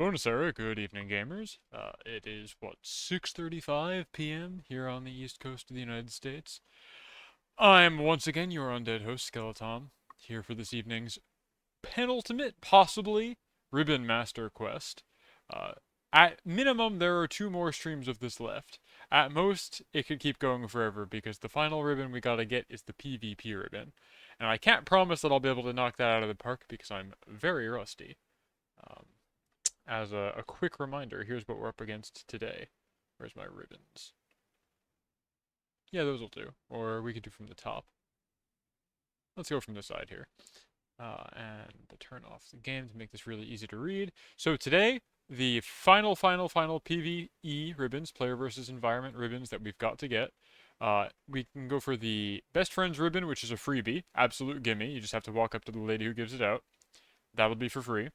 Buonasera, good evening, gamers. It is, 6:35 p.m. here on the east coast of the United States. I'm once again your undead host, Skeletom, here for this evening's penultimate, possibly, Ribbon Master quest. Uh, at minimum, there are 2 more streams of this left. At most, it could keep going forever, because the final ribbon we gotta get is the PvP ribbon. And I can't promise that I'll be able to knock that out of the park, because I'm very rusty. Um, as a quick reminder, here's what we're up against today. Where's my ribbons? Yeah, those will do. Or we could do from the top. Let's go from the side here. And turn off the game to make this really easy to read. So today, the final PvE ribbons, player versus environment ribbons that we've got to get. We can go for the best friends ribbon, which is a freebie. Absolute gimme. You just have to walk up to the lady who gives it out. That'll be for free.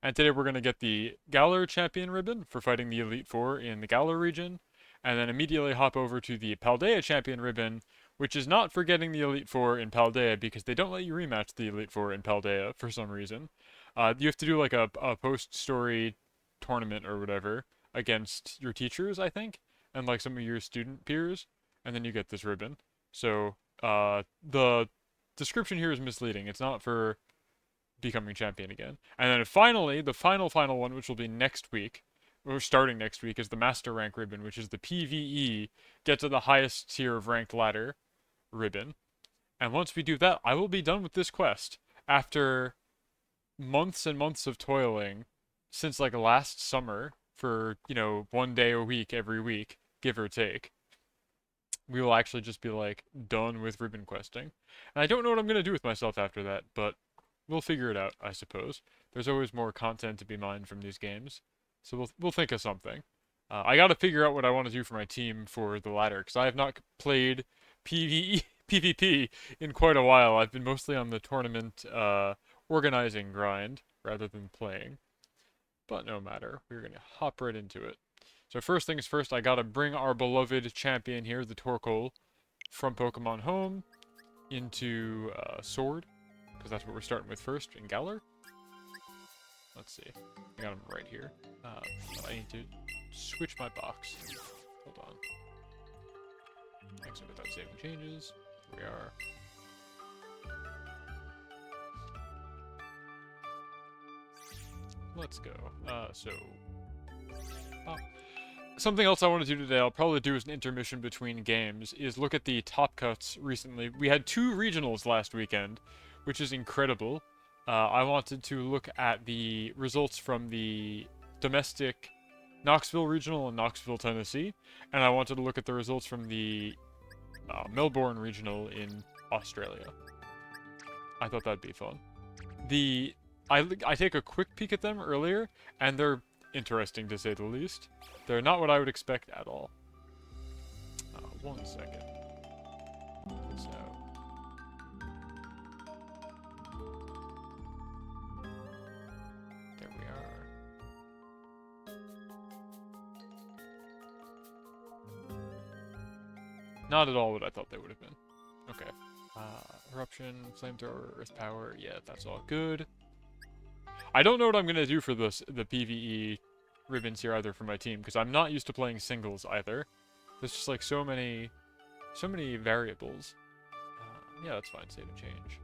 And today we're going to get the Galarian Champion ribbon for fighting the Elite Four in the Galar region, and then immediately hop over to the Paldean Champion ribbon, which is not for getting the Elite Four in Paldea because they don't let you rematch the Elite Four in Paldea for some reason. You have to do like a post-story tournament or whatever against your teachers, I think, and like some of your student peers, and then you get this ribbon. So the description here is misleading. It's not for becoming champion again. And then finally, the final one, which will be next week, or starting next week, is the Master Rank ribbon, which is the PvE, get to the highest tier of ranked ladder ribbon. And once we do that, I will be done with this quest. After months and months of toiling, since like last summer, for, 1 day a week, every week, give or take, we will actually just be like done with ribbon questing. And I don't know what I'm going to do with myself after that, but we'll figure it out, I suppose. There's always more content to be mined from these games, so we'll think of something. I gotta figure out what I want to do for my team for the ladder, because I have not played PvP in quite a while. I've been mostly on the tournament organizing grind, rather than playing. But no matter, we're gonna hop right into it. So first things first, I gotta bring our beloved champion here, the Torkoal, from Pokemon Home into Sword, because that's what we're starting with first in Galar. Let's see. I got him right here. But I need to switch my box. Hold on. Exit without saving changes. Here we are. Let's go. Something else I want to do today, I'll probably do as an intermission between games, is look at the top cuts recently. We had 2 regionals last weekend, which is incredible. I wanted to look at the results from the domestic Knoxville Regional in Knoxville, Tennessee, and I wanted to look at the results from the Melbourne Regional in Australia. I thought that'd be fun. I take a quick peek at them earlier, and they're interesting to say the least. They're not what I would expect at all. 1 second. So. There we are. Not at all what I thought they would have been. Okay. Eruption, flamethrower, earth power. Yeah, that's all good. I don't know what I'm gonna do for the PvE ribbons here either for my team, because I'm not used to playing singles either. There's just like so many variables. Yeah, that's fine. Save and change.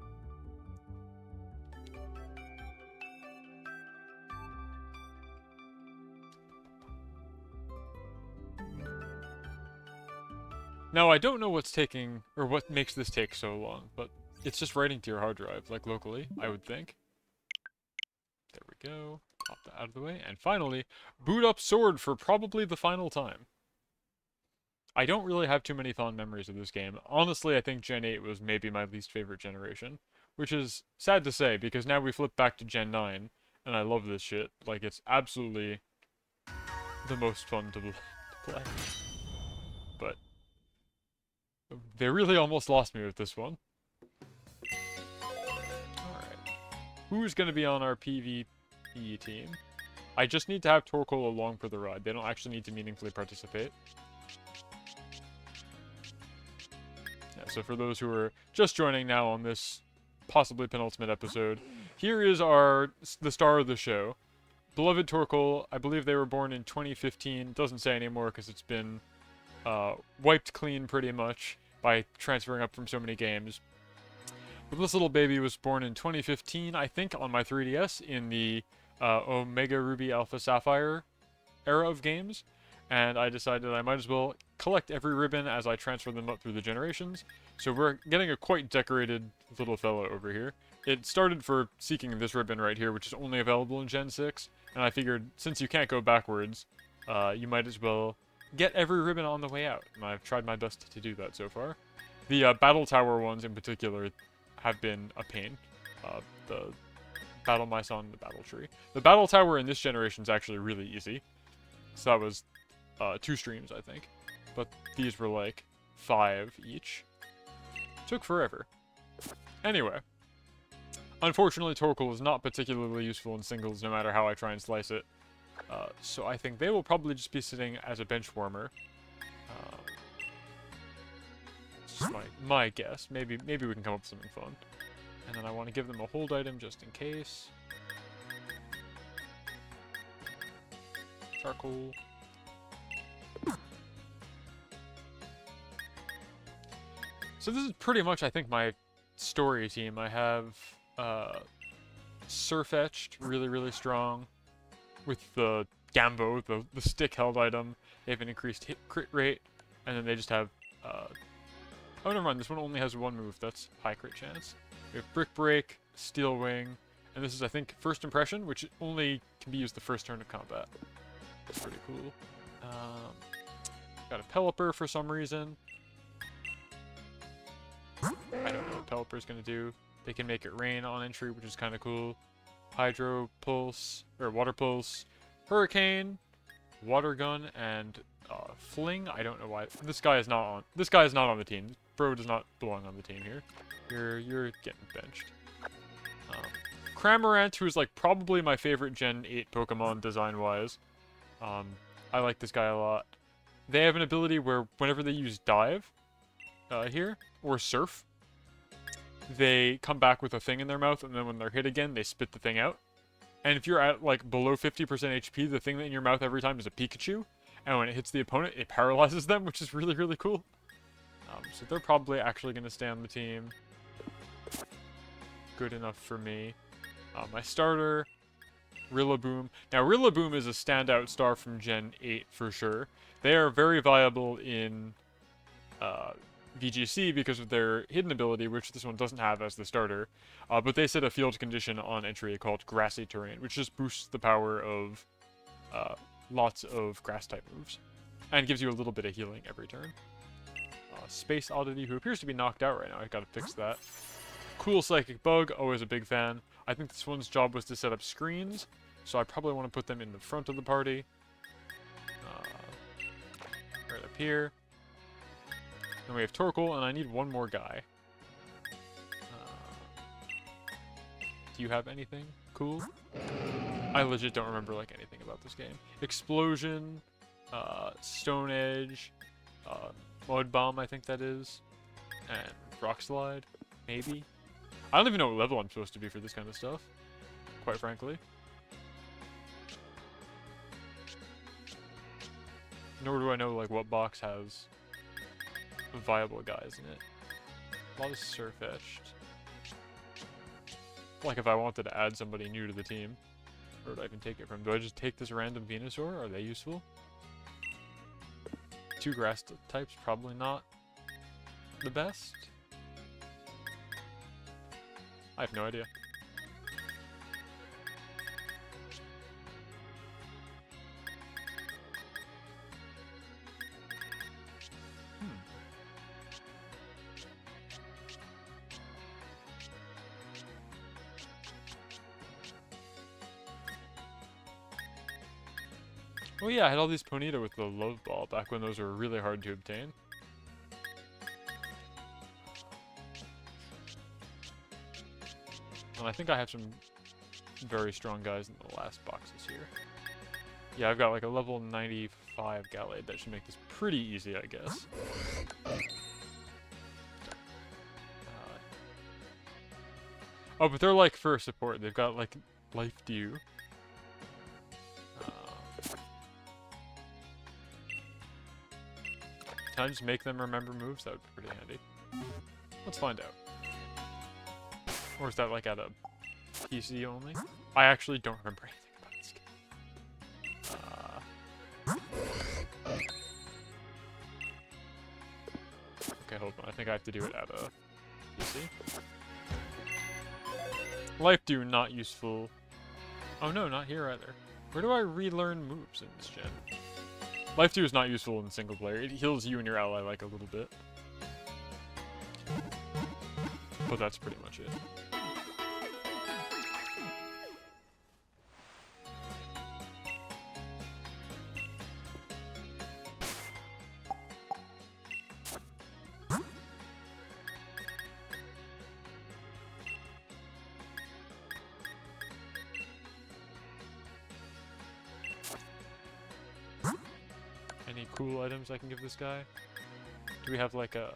Now, I don't know what's taking, or what makes this take so long, but it's just writing to your hard drive, like locally, I would think. There we go. Pop that out of the way. And finally, boot up Sword for probably the final time. I don't really have too many fond memories of this game. Honestly, I think Gen 8 was maybe my least favorite generation, which is sad to say, because now we flip back to Gen 9, and I love this shit. Like, it's absolutely the most fun to play. But they really almost lost me with this one. Alright. Who's going to be on our PvP team? I just need to have Torkoal along for the ride. They don't actually need to meaningfully participate. Yeah, so for those who are just joining now on this possibly penultimate episode, here is the star of the show. beloved Torkoal, I believe they were born in 2015. Doesn't say anymore because it's been wiped clean pretty much by transferring up from so many games. But this little baby was born in 2015, I think, on my 3DS in the Omega Ruby Alpha Sapphire era of games, and I decided I might as well collect every ribbon as I transfer them up through the generations. So we're getting a quite decorated little fellow over here. It started for seeking this ribbon right here, which is only available in Gen 6, and I figured since you can't go backwards, you might as well get every ribbon on the way out, and I've tried my best to do that so far. The Battle Tower ones in particular have been a pain. The Battle Mice on the Battle Tree. The Battle Tower in this generation is actually really easy. So that was 2 streams, I think. But these were like 5 each. Took forever. Anyway. Unfortunately, Torkoal is not particularly useful in singles no matter how I try and slice it. So I think they will probably just be sitting as a bench warmer. It's just my guess. Maybe we can come up with something fun. And then I want to give them a hold item just in case. Charcoal. So this is pretty much, I think, my story team. I have Surfetched, really, really strong. With the Gambo, the stick held item. They have an increased crit rate. And then they just have... oh, never mind. This one only has 1 move. That's high crit chance. We have Brick Break, Steel Wing. And this is, I think, First Impression, which only can be used the first turn of combat. That's pretty cool. Got a Pelipper for some reason. I don't know what Pelipper's gonna do. They can make it rain on entry, which is kind of cool. Hydro Pulse, or Water Pulse, Hurricane, Water Gun, and Fling. I don't know why. This guy is not on the team. Bro does not belong on the team here. You're getting benched. Cramorant, who is like probably my favorite Gen 8 Pokemon design-wise. I like this guy a lot. They have an ability where whenever they use Dive here, or Surf, they come back with a thing in their mouth, and then when they're hit again, they spit the thing out. And if you're at like below 50% HP, the thing in your mouth every time is a Pikachu, and when it hits the opponent, it paralyzes them, which is really, really cool. So they're probably actually going to stay on the team. Good enough for me. My starter, Rillaboom. Now, Rillaboom is a standout star from Gen 8 for sure. They are very viable in VGC because of their hidden ability, which this one doesn't have as the starter. But they set a field condition on entry called Grassy Terrain, which just boosts the power of lots of grass-type moves. And gives you a little bit of healing every turn. Space Oddity, who appears to be knocked out right now. I gotta fix that. Cool Psychic Bug, always a big fan. I think this one's job was to set up screens, so I probably want to put them in the front of the party. Right up here. Then we have Torkoal, and I need one more guy. Do you have anything cool? I legit don't remember like anything about this game. Explosion, Stone Edge, Mud Bomb, I think that is, and Rock Slide, maybe. I don't even know what level I'm supposed to be for this kind of stuff, quite frankly. Nor do I know like what box has viable guys in it. A lot of Surfetched. Like if I wanted to add somebody new to the team, where would I even take it from? Do I just take this random Venusaur? Are they useful? 2 grass types, probably not the best. I have no idea. Oh yeah, I had all these Ponyta with the Love Ball back when those were really hard to obtain. And I think I have some very strong guys in the last boxes here. Yeah, I've got like a level 95 Gallade. That should make this pretty easy, I guess. Oh, but they're like for support. They've got like Life Dew. Can I just make them remember moves? That would be pretty handy. Let's find out. Or is that like at a PC only? I actually don't remember anything about this game. Okay, hold on. I think I have to do it at a PC. Life Dew, not useful. Oh no, not here either. Where do I relearn moves in this gen? Life Dew is not useful in single player. It heals you and your ally like a little bit. But that's pretty much it. Any cool items I can give this guy? Do we have like a...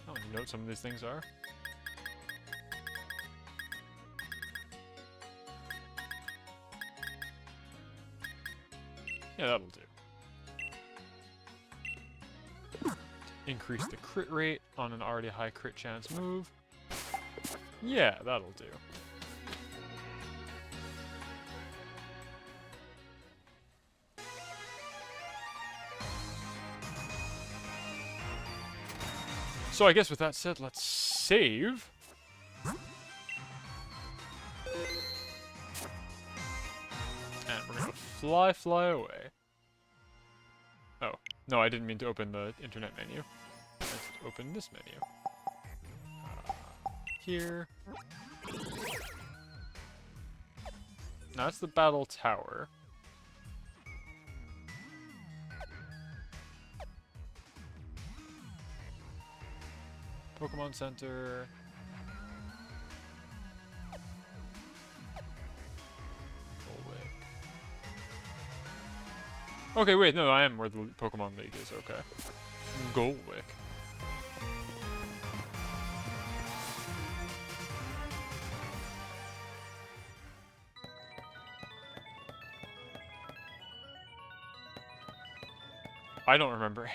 Oh, you know what some of these things are? Yeah, that'll do. Increase the crit rate on an already high crit chance move. Yeah, that'll do. So I guess with that said, let's save. And we're gonna fly away. Oh, no, I didn't mean to open the internet menu. Let's open this menu. Here. Now that's the battle tower. Pokemon Center. Okay, wait, no, I am where the Pokemon League is, okay. Golwick. I don't remember.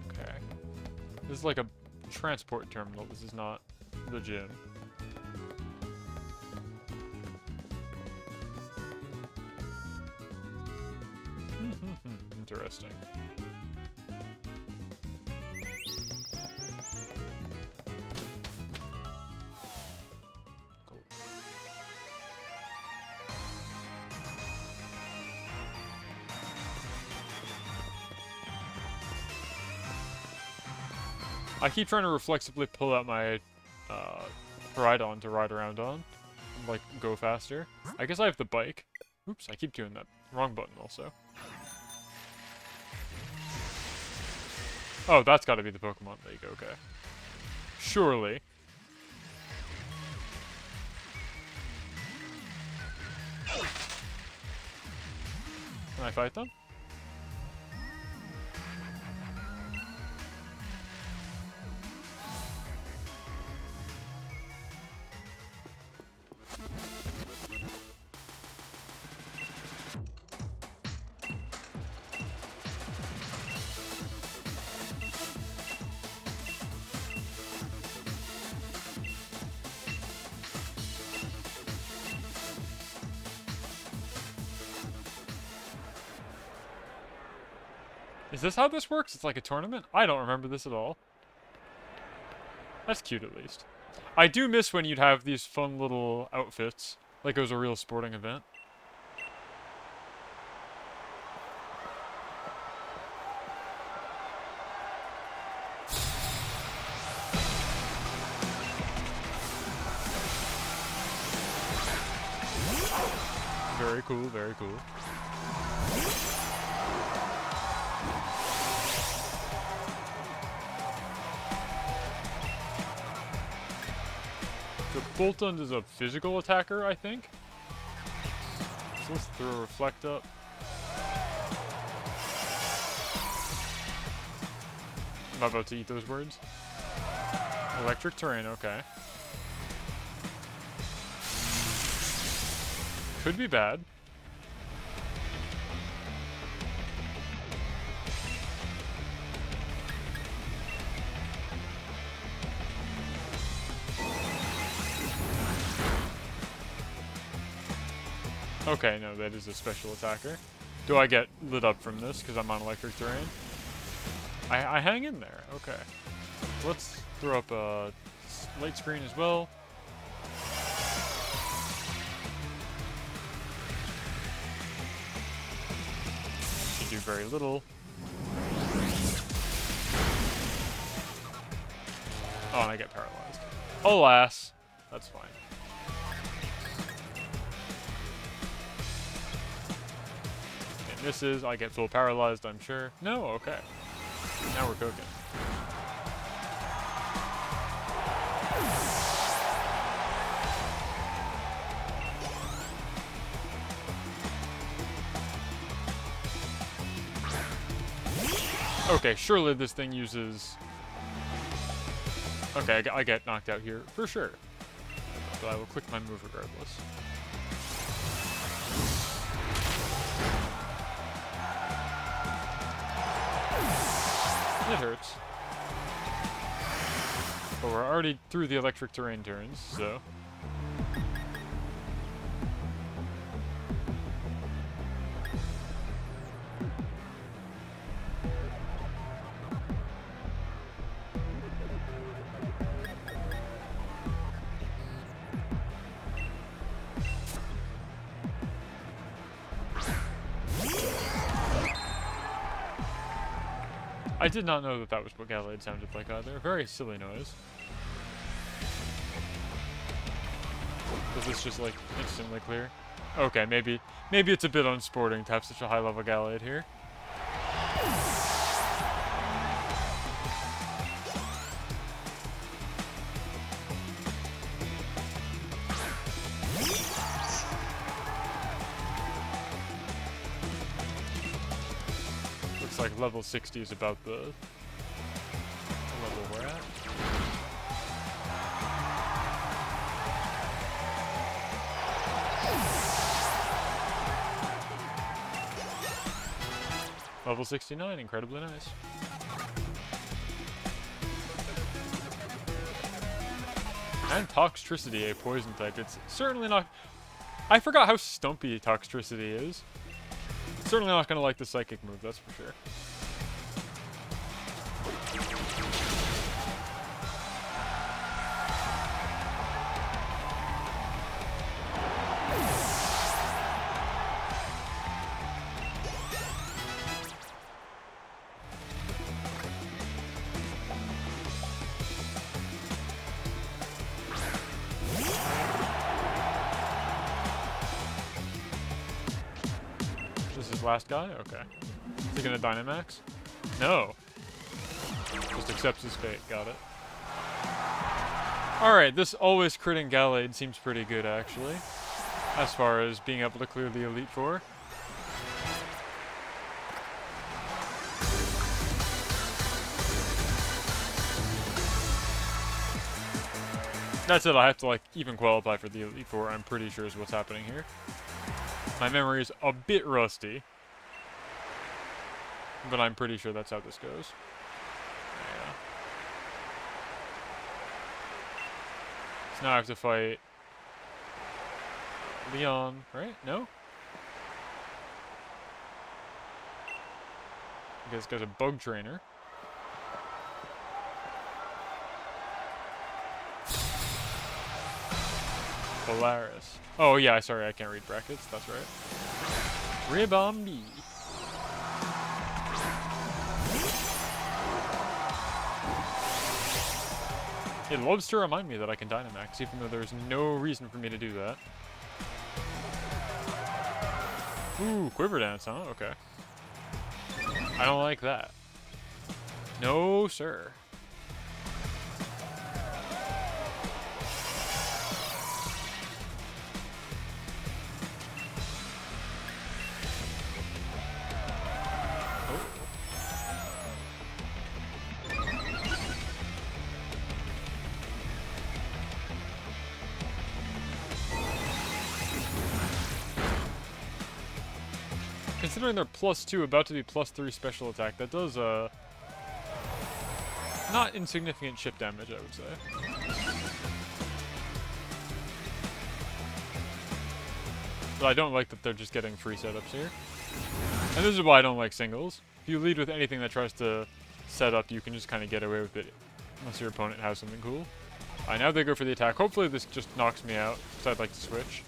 Okay. This is like a transport terminal. This is not the gym. Interesting. Cool. I keep trying to reflexively pull out my Ride-On to ride around on. And, like, go faster. I guess I have the bike. Oops, I keep doing that. Wrong button also. Oh, that's gotta be the Pokemon League, okay. Surely. Can I fight them? Is this how this works? It's like a tournament? I don't remember this at all. That's cute, at least. I do miss when you'd have these fun little outfits, like it was a real sporting event. Very cool, very cool. The Boltund is a physical attacker, I think. So let's throw a Reflect up. I'm not about to eat those words. Electric terrain, okay. Could be bad. Okay, no, that is a special attacker. Do I get lit up from this because I'm on electric terrain? I hang in there. Okay. Let's throw up a light screen as well. Should do very little. Oh, and I get paralyzed. Alas. That's fine. It misses. I get full paralyzed, I'm sure. No? Okay. Now we're cooking. Okay, surely this thing uses... Okay, I get knocked out here, for sure. But I will click my move regardless. It hurts. But we're already through the electric terrain turns, so... I did not know that that was what Galarian sounded like either. Very silly noise. Was this just like instantly clear? Okay, maybe it's a bit unsporting to have such a high level Galarian here. Like level 60 is about the level we're at. Level 69, incredibly nice. And Toxtricity, a poison type. It's certainly not... I forgot how stumpy Toxtricity is. Certainly not going to like the psychic move, that's for sure. Last guy? Okay. Is he gonna Dynamax? No. Just accepts his fate. Got it. Alright, this always critting Gallade seems pretty good, actually. As far as being able to clear the Elite Four. That's it, I have to, like, even qualify for the Elite Four, I'm pretty sure is what's happening here. My memory is a bit rusty. But I'm pretty sure that's how this goes. Yeah. So now I have to fight... Leon, right? No? I guess this guy's a bug trainer. Polaris. Oh yeah, sorry, I can't read brackets, that's right. Ribombi. It loves to remind me that I can Dynamax, even though there's no reason for me to do that. Ooh, Quiver Dance, huh? Okay. I don't like that. No, sir. Considering they're +2, about to be +3 special attack, that does, not insignificant chip damage, I would say. But I don't like that they're just getting free setups here. And this is why I don't like singles. If you lead with anything that tries to set up, you can just kind of get away with it. Unless your opponent has something cool. Alright, now they go for the attack. Hopefully this just knocks me out, because I'd like to switch.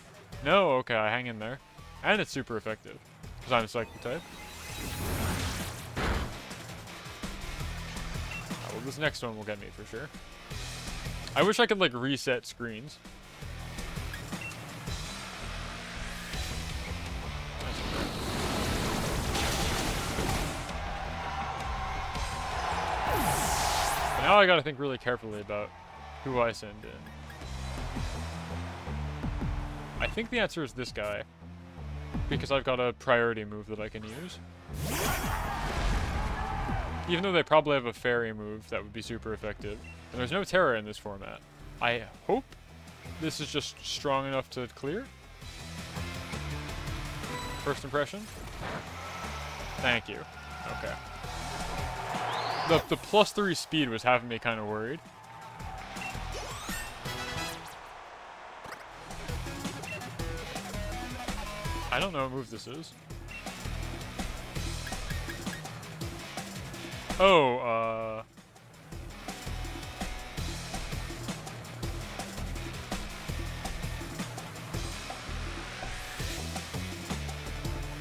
No, okay, I hang in there. And it's super effective, because I'm a psychic type. Well, this next one will get me for sure. I wish I could, like, reset screens. Now I gotta think really carefully about who I send in. I think the answer is this guy, because I've got a priority move that I can use. Even though they probably have a fairy move that would be super effective. And there's no Terra in this format. I hope this is just strong enough to clear. First impression? Thank you. Okay. The +3 speed was having me kind of worried. I don't know what move this is. Oh,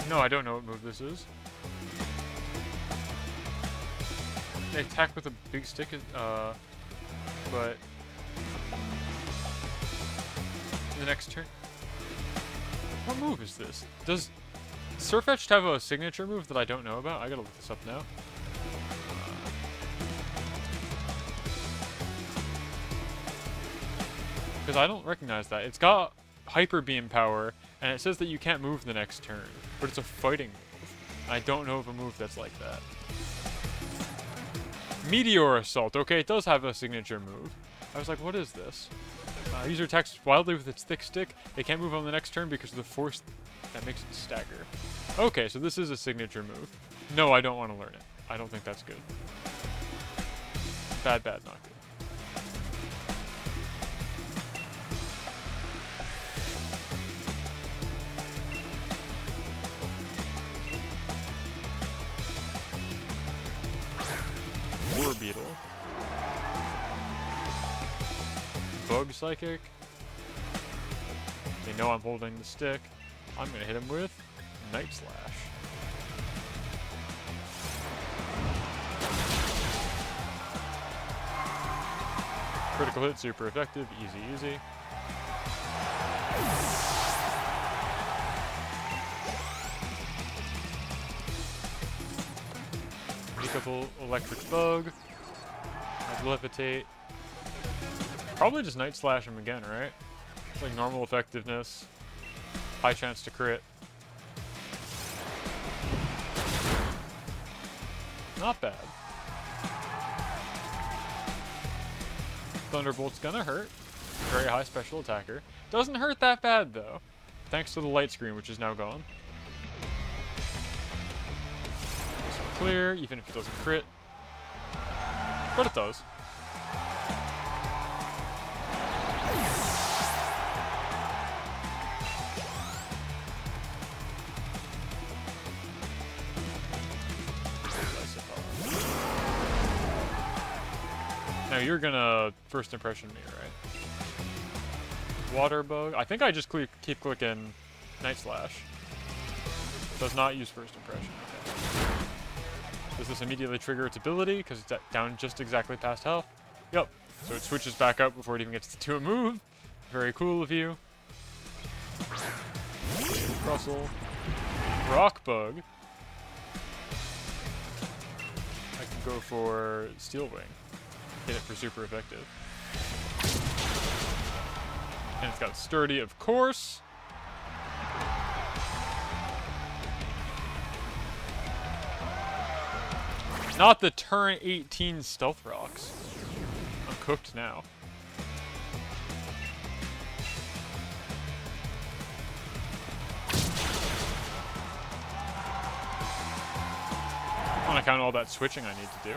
no, I don't know what move this is. They attack with a big stick, but the next turn. What move is this? Does Sirfetch'd have a signature move that I don't know about? I gotta look this up now. Because I don't recognize that. It's got Hyper Beam power, and it says that you can't move the next turn, but it's a fighting move. I don't know of a move that's like that. Meteor Assault. Okay, it does have a signature move. I was like, what is this? User attacks wildly with its thick stick. It can't move on the next turn because of the force that makes it stagger. Okay, so this is a signature move. No, I don't want to learn it. I don't think that's good. Bad, not good. War Beetle. Bug Psychic. They know I'm holding the stick. I'm gonna hit him with Night Slash. Critical hit, super effective, easy. Couple Electric Bug. Levitate. Probably just Night Slash him again, right? It's like normal effectiveness. High chance to crit. Not bad. Thunderbolt's gonna hurt. Very high special attacker. Doesn't hurt that bad though. Thanks to the light screen, which is now gone. Clear, even if it doesn't crit. But it does. Now you're gonna first impression me, right? Water Bug. I think I just keep clicking Night Slash. Does not use first impression. Okay. Does this immediately trigger its ability because it's down just exactly past health? Yep. So it switches back up before it even gets to a move. Very cool of you. Russell. Rock Bug. I can go for Steel Wing. Hit it for super effective. And it's got Sturdy, of course. Not the turn 18 Stealth Rocks. I'm cooked now. On account of all that switching I need to do.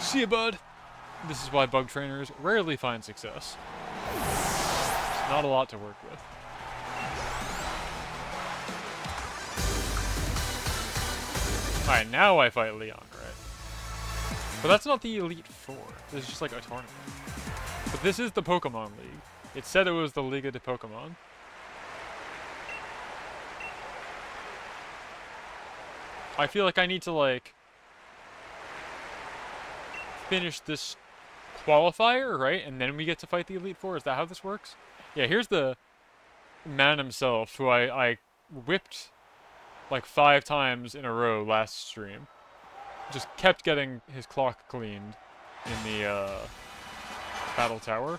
See ya, bud. This is why bug trainers rarely find success. It's not a lot to work with. Alright, now I fight Leon, right? But that's not the Elite Four. This is just like a tournament. But this is the Pokemon League. It said it was the Liga de Pokemon. I feel like I need to, like, finish this qualifier, right? And then we get to fight the Elite Four. Is that how this works? Yeah, here's the man himself, who I whipped like 5 times in a row last stream. Just kept getting his clock cleaned in the battle tower.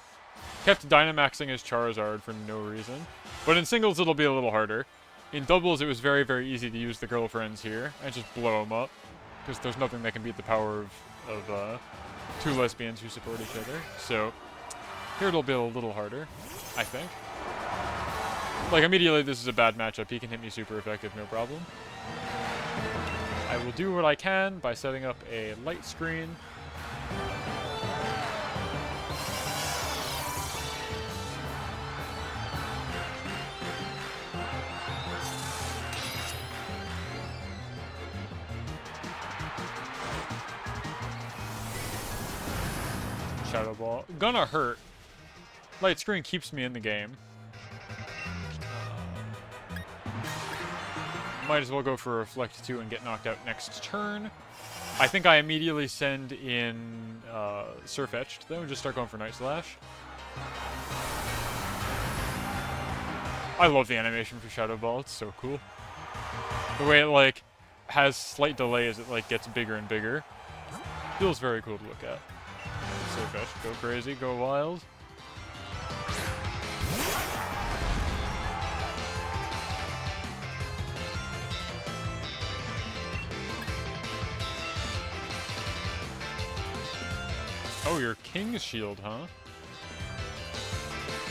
Kept Dynamaxing his Charizard for no reason. But in singles it'll be a little harder. In doubles it was very, very easy to use the girlfriends here and just blow them up. Because there's nothing that can beat the power of 2 lesbians who support each other. So here it'll be a little harder, I think. Like, immediately this is a bad matchup. He can hit me super effective, no problem. I will do what I can by setting up a light screen. Shadow Ball. Gonna hurt. Light screen keeps me in the game. Might as well go for Reflect 2 and get knocked out next turn. I think I immediately send in Surfetched, though, and just start going for Night Slash. I love the animation for Shadow Ball. It's so cool. The way it, like, has slight delay as it, like, gets bigger and bigger. Feels very cool to look at. Surfetched, go crazy, go wild. Oh, your King's Shield, huh?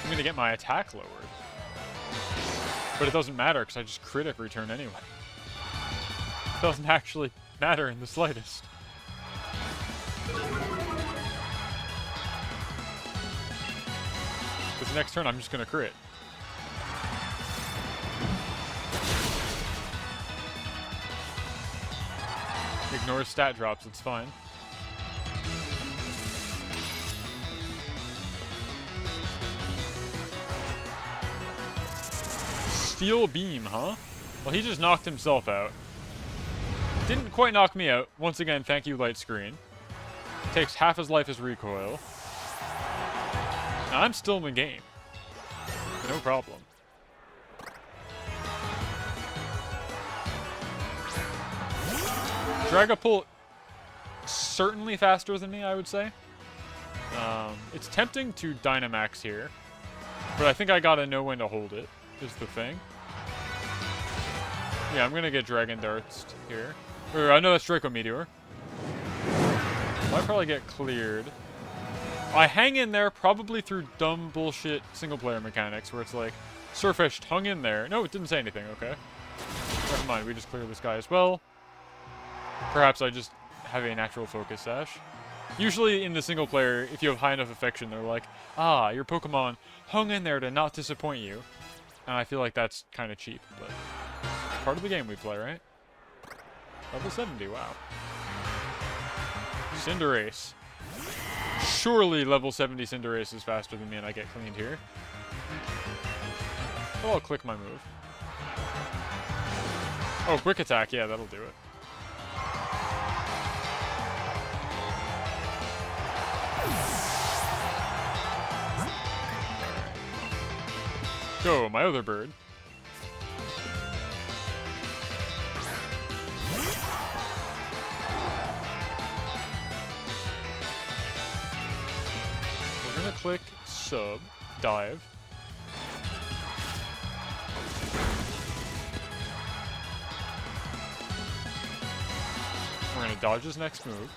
I'm gonna get my attack lowered. But it doesn't matter, because I just crit every turn anyway. It doesn't actually matter in the slightest. Because next turn, I'm just gonna crit. Ignore stat drops, it's fine. Steel Beam, huh? Well, he just knocked himself out. Didn't quite knock me out. Once again, thank you, Light Screen. Takes half his life as recoil. Now, I'm still in the game. No problem. Dragapult, certainly faster than me, I would say. It's tempting to Dynamax here. But I think I gotta know when to hold it. Is the thing. Yeah, I'm gonna get Dragon Darts here. Or, I know that's Draco Meteor. Might probably get cleared. I hang in there probably through dumb bullshit single-player mechanics where it's like, Surfetched hung in there. No, it didn't say anything, okay. Never mind, we just clear this guy as well. Perhaps I just have a natural focus sash. Usually in the single-player, if you have high enough affection, they're like, ah, your Pokemon hung in there to not disappoint you. And I feel like that's kind of cheap, but it's part of the game we play, right? Level 70, wow. Cinderace. Surely level 70 Cinderace is faster than me and I get cleaned here. Oh, I'll click my move. Oh, Quick Attack, yeah, that'll do it. Go, my other bird. We're gonna click sub, dive. gonna dodge his next move.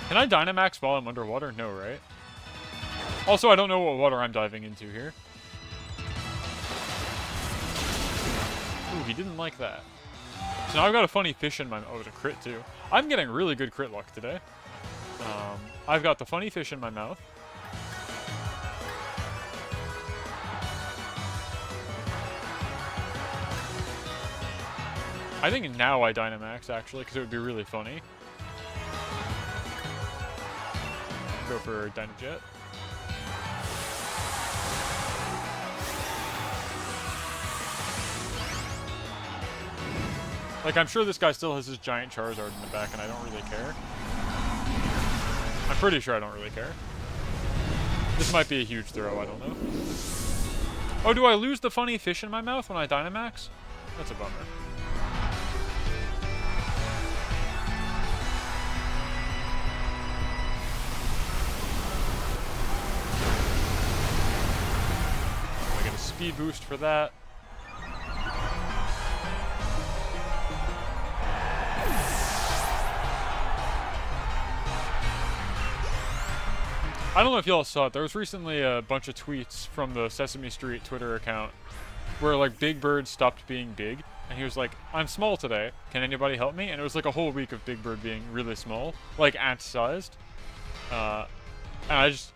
Can I Dynamax while I'm underwater? No, right? Also, I don't know what water I'm diving into here. Ooh, he didn't like that. So now I've got a funny fish in my... Oh, it's a crit, too. I'm getting really good crit luck today. I've got the funny fish in my mouth. I think now I Dynamax, actually, because it would be really funny. Go for Dynajet. Like, I'm sure this guy still has his giant Charizard in the back, and I don't really care. I'm pretty sure I don't really care. This might be a huge throw, I don't know. Oh, do I lose the funny fish in my mouth when I Dynamax? That's a bummer. I get a speed boost for that. I don't know if y'all saw it. There was recently a bunch of tweets from the Sesame Street Twitter account where, like, Big Bird stopped being big. And he was like, I'm small today. Can anybody help me? And it was like a whole week of Big Bird being really small. Like, ant-sized. And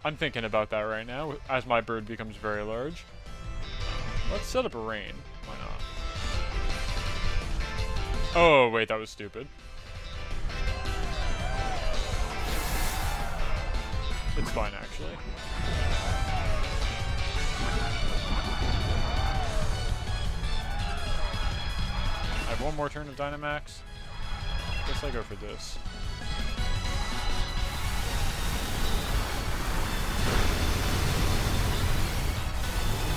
I'm thinking about that right now as my bird becomes very large. Let's set up a rain. Why not? Oh, wait, that was stupid. It's fine, actually. I have one more turn of Dynamax. Guess I go for this.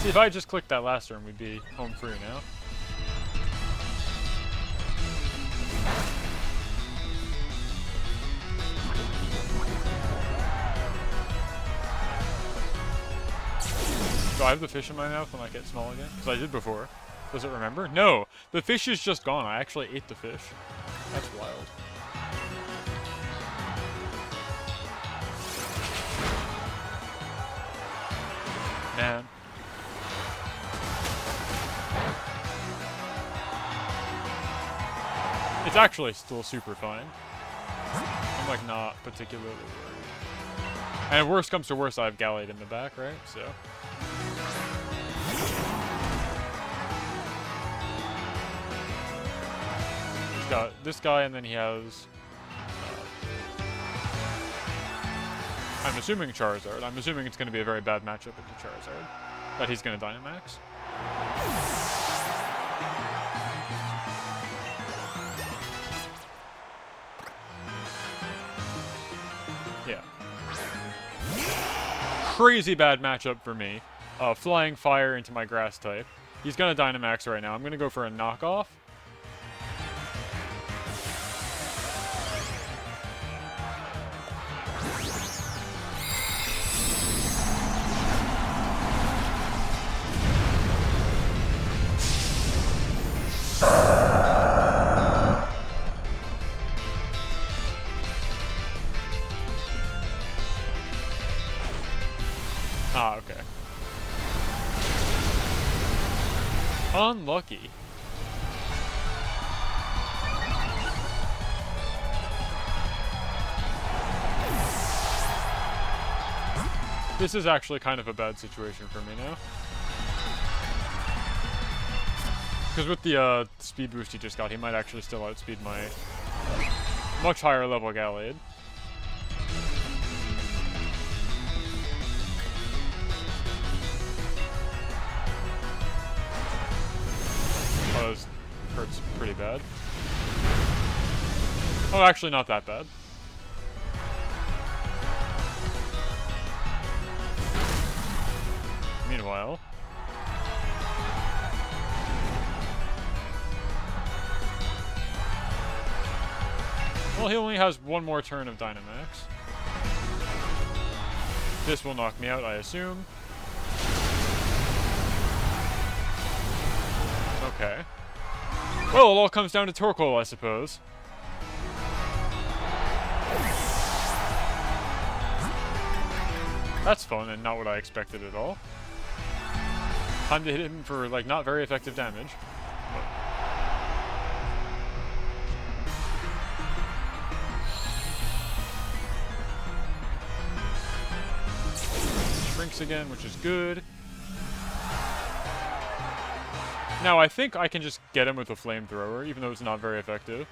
See, if I just clicked that last turn, we'd be home free now. Do I have the fish in my mouth when I get small again? Because I did before. Does it remember? No! The fish is just gone. I actually ate the fish. That's wild. Man. It's actually still super fine. I'm like not particularly worried. And if worst comes to worst, I have Galade in the back, right? So... he's got this guy, and then he has... I'm assuming Charizard. I'm assuming it's going to be a very bad matchup into Charizard. That he's going to Dynamax. Yeah. Crazy bad matchup for me. Flying Fire into my Grass type. He's going to Dynamax right now. I'm going to go for a knockoff. Ah, okay. Unlucky. This is actually kind of a bad situation for me now. Because with the speed boost he just got, he might actually still outspeed my much higher level Galade. Oh, this hurts pretty bad. Oh, actually not that bad. Meanwhile... well, he only has one more turn of Dynamax. This will knock me out, I assume. Okay. Well, it all comes down to Torkoal, I suppose. That's fun and not what I expected at all. Time to hit him for, like, not very effective damage. Shrinks again, which is good. Now, I think I can just get him with a flamethrower, even though it's not very effective.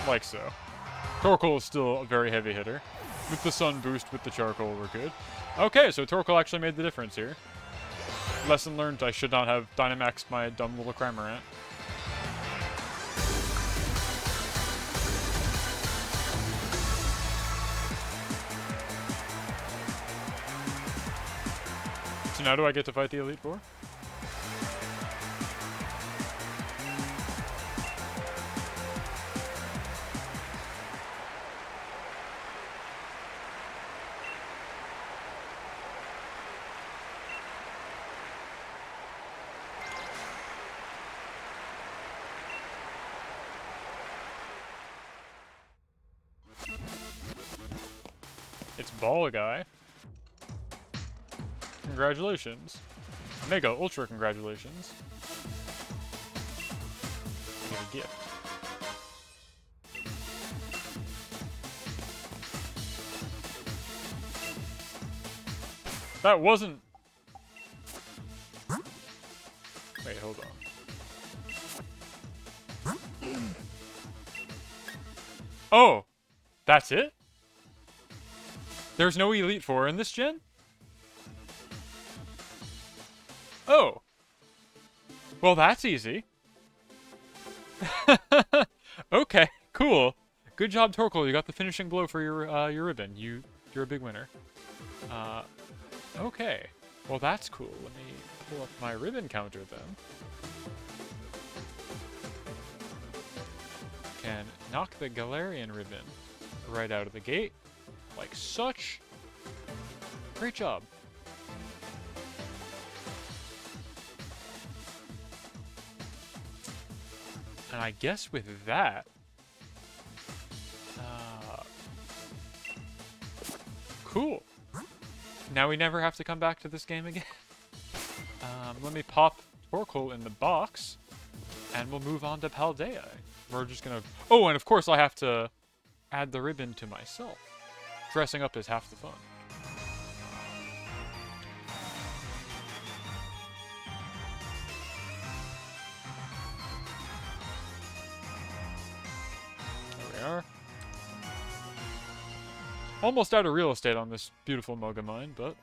Like so. Torkoal is still a very heavy hitter. With the sun boost, with the charcoal, we're good. Okay, so Torkoal actually made the difference here. Lesson learned, I should not have Dynamaxed my dumb little Cramorant. So now do I get to fight the Elite Four? It's Ball Guy. Congratulations. Mega Ultra congratulations. Get a gift. That wasn't... Wait, hold on. Oh! That's it? There's no Elite Four in this gen? Oh. Well, that's easy. Okay, cool. Good job, Torkoal. You got the finishing blow for your ribbon. You're a big winner. Okay. Well, that's cool. Let me pull up my ribbon counter then. Can knock the Galarian ribbon right out of the gate. Like such. Great job. And I guess with that, cool. Now we never have to come back to this game again. Let me pop Torkoal in the box, and we'll move on to Paldean. We're just gonna... Oh, and of course I have to add the ribbon to myself. Dressing up is half the fun. There we are. Almost out of real estate on this beautiful mug of mine, but...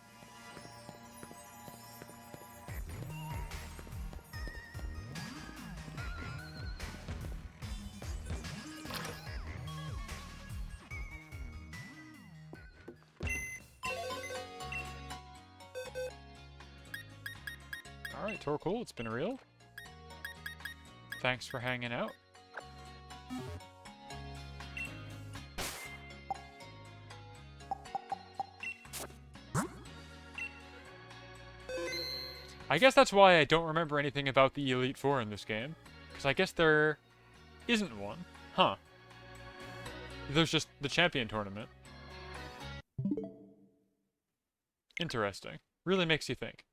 Alright, Torkoal, it's been real. Thanks for hanging out. I guess that's why I don't remember anything about the Elite Four in this game. Because I guess there isn't one. Huh. There's just the Champion Tournament. Interesting. Really makes you think.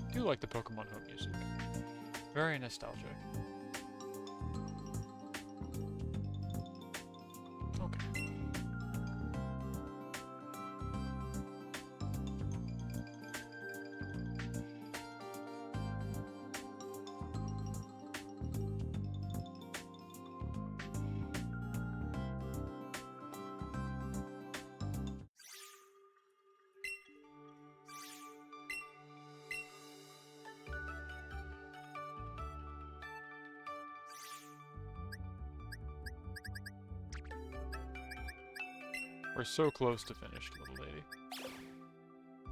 I do like the Pokemon home music. Very nostalgic. Okay. We're so close to finished, little lady.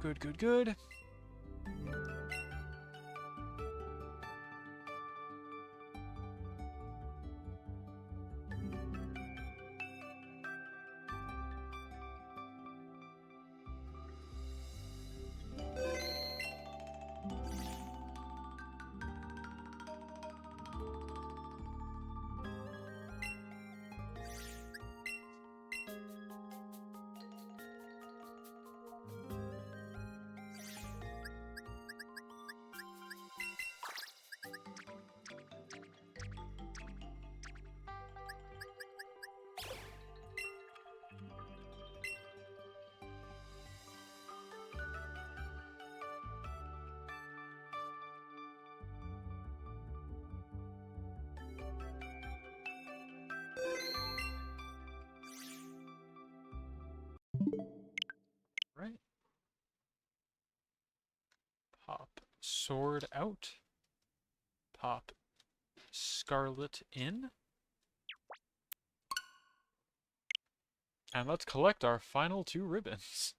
Good, good, good. Right. Pop sword out. Pop scarlet in. And let's collect our final 2 ribbons.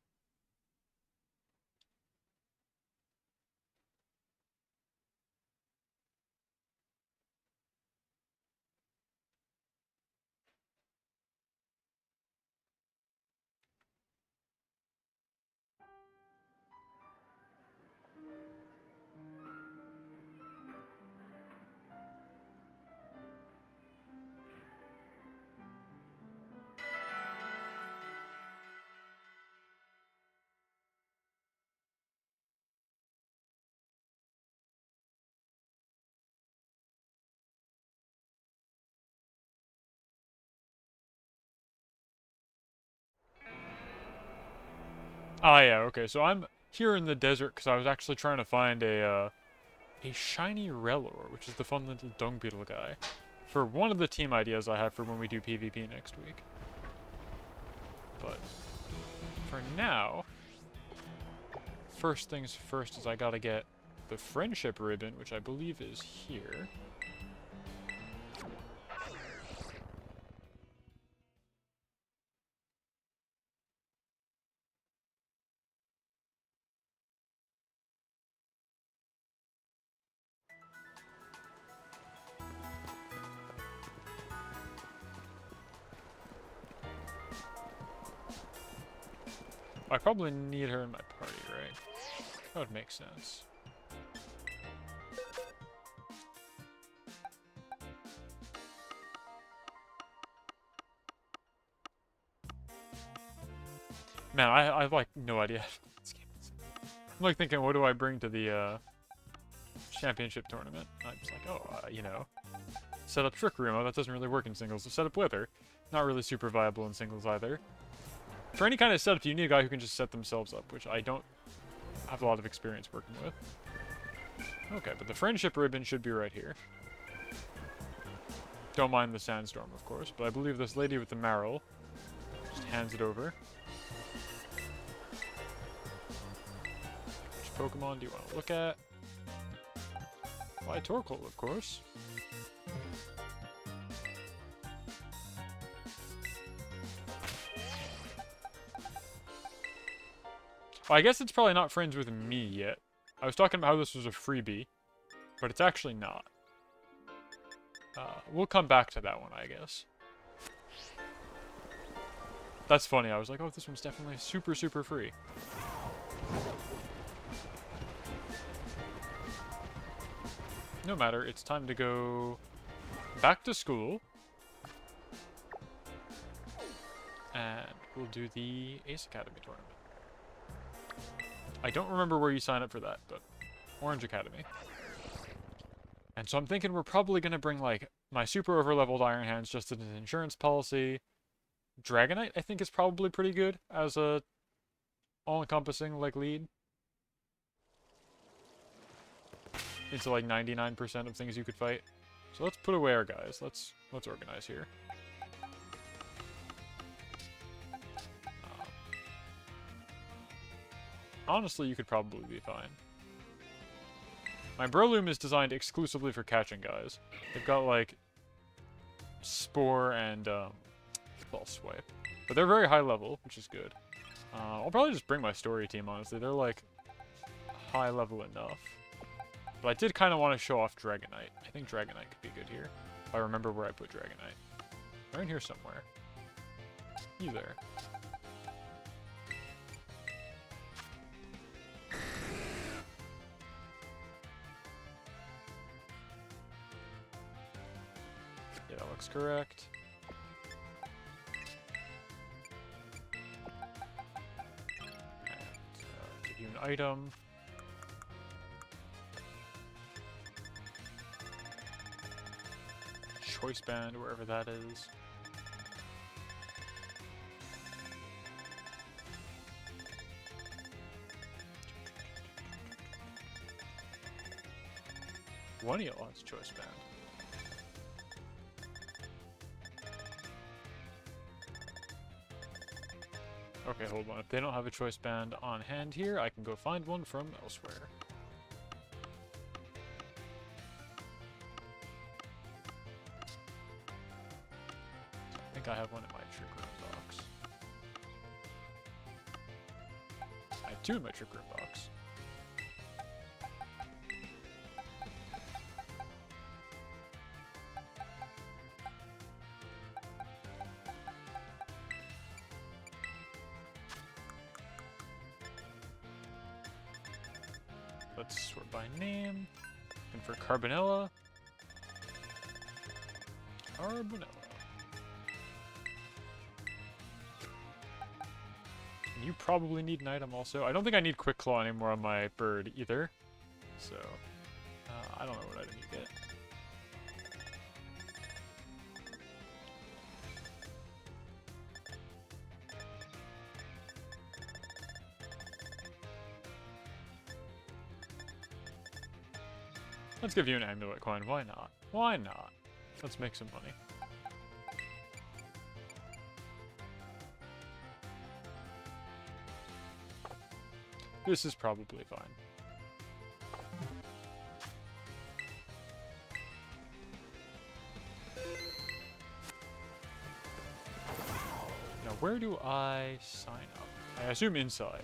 Ah, yeah, okay, so I'm here in the desert because I was actually trying to find a shiny Relor, which is the fun little dung beetle guy, for one of the team ideas I have for when we do PvP next week. But for now, first things first is I gotta get the friendship ribbon, which I believe is here. I probably need her in my party, right? That would make sense. Man, I have like no idea. I'm like thinking, what do I bring to the championship tournament? I'm just like, oh, you know, set up Trick Room. Oh, that doesn't really work in singles. So set up Wither. Not really super viable in singles either. For any kind of setup, you need a guy who can just set themselves up, which I don't have a lot of experience working with. Okay, but the friendship ribbon should be right here. Don't mind the sandstorm, of course, but I believe this lady with the marrow just hands it over. Which Pokemon do you want to look at? Why, Torkoal, of course. Well, I guess it's probably not friends with me yet. I was talking about how this was a freebie, but it's actually not. We'll come back to that one, I guess. That's funny. I was like, oh, this one's definitely super, super free. No matter. It's time to go back to school. And we'll do the Ace Academy tournament. I don't remember where you sign up for that, but Orange Academy. And so I'm thinking we're probably going to bring, like, my super over-leveled Iron Hands just as an insurance policy. Dragonite, I think, is probably pretty good as a all-encompassing, like, lead. Into, like, 99% of things you could fight. So let's put away our guys. Let's organize here. Honestly, you could probably be fine. My Breloom is designed exclusively for catching guys. They've got, like, Spore and, False Swipe. But they're very high level, which is good. I'll probably just bring my story team, honestly. They're, like, high level enough. But I did kind of want to show off Dragonite. I think Dragonite could be good here. If I remember where I put Dragonite. They're in here somewhere. He's there. Yeah, that looks correct. And give you an item. Choice band, wherever that is. One of y'all has choice band. Okay, hold on. If they don't have a choice band on hand here, I can go find one from elsewhere. I think I have one in my trick room box. I have two in my trick room box. Let's sort by name. Looking for Carbonella. Carbonella. You probably need an item also. I don't think I need Quick Claw anymore on my bird either. So, I don't know what item you get. Let's give you an amulet coin. Why not? Why not? Let's make some money. This is probably fine. Now, where do I sign up? I assume inside.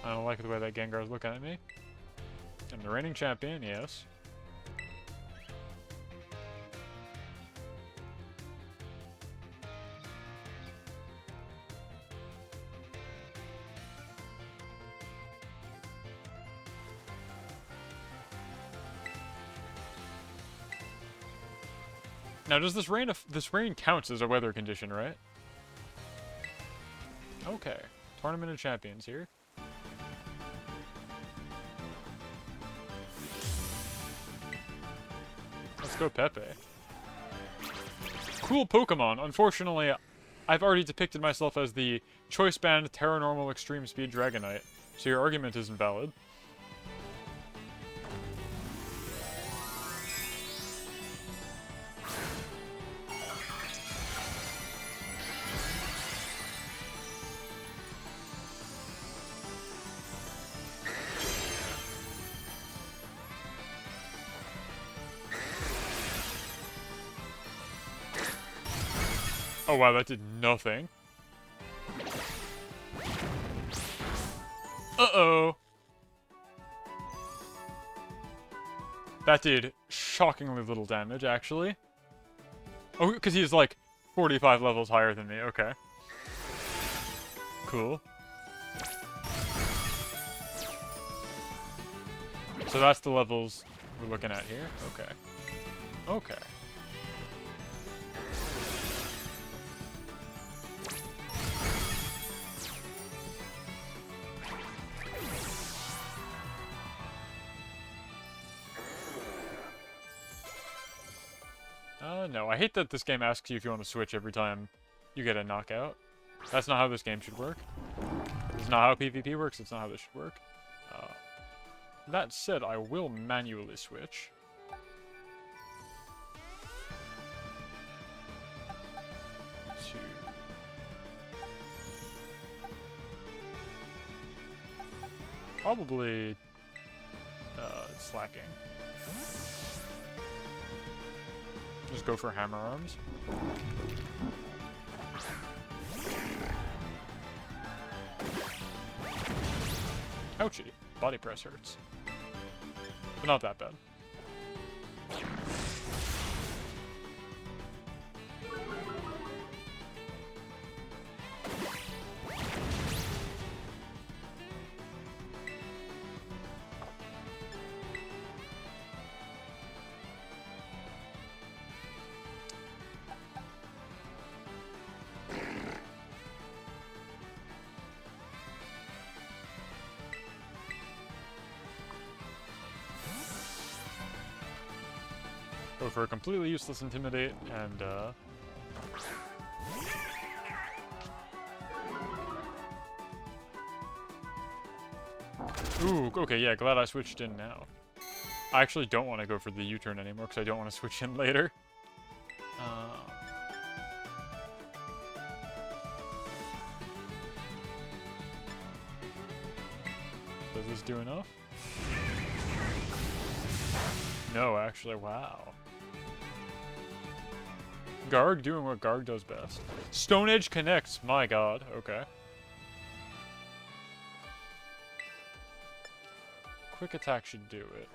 I don't like the way that Gengar's looking at me. I'm the reigning champion, yes. Now, does this rain counts as a weather condition, right? Okay. Tournament of Champions here. Let's go Pepe. Cool Pokemon. Unfortunately, I've already depicted myself as the Choice Band Terra Normal Extreme Speed Dragonite, so your argument isn't valid. Oh wow, that did nothing. Uh-oh. That did shockingly little damage, actually. Oh, because he's like 45 levels higher than me. Okay. Cool. So that's the levels we're looking at here. Okay. Okay. No, I hate that this game asks you if you want to switch every time you get a knockout. That's not how this game should work. It's not how PvP works, it's not how this should work. That said, I will manually switch. To... Probably... slacking. Just go for hammer arms. Ouchie. Body press hurts. But not that bad. Go for a completely useless Intimidate, and, Ooh, okay, yeah, glad I switched in now. I actually don't want to go for the U-turn anymore, because I don't want to switch in later. Does this do enough? No, actually, wow. Garg doing what Garg does best. Stone Edge connects, my god, okay. Quick attack should do it.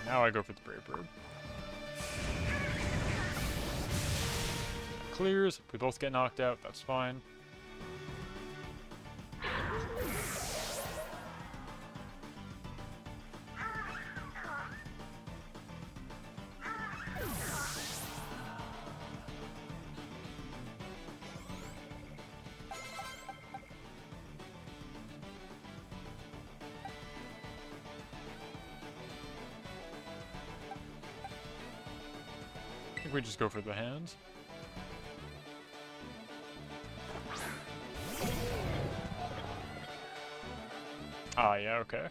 Now I go for the Brave Bird. Clears. If we both get knocked out, that's fine. I think we just go for the hands. Ah, yeah, okay.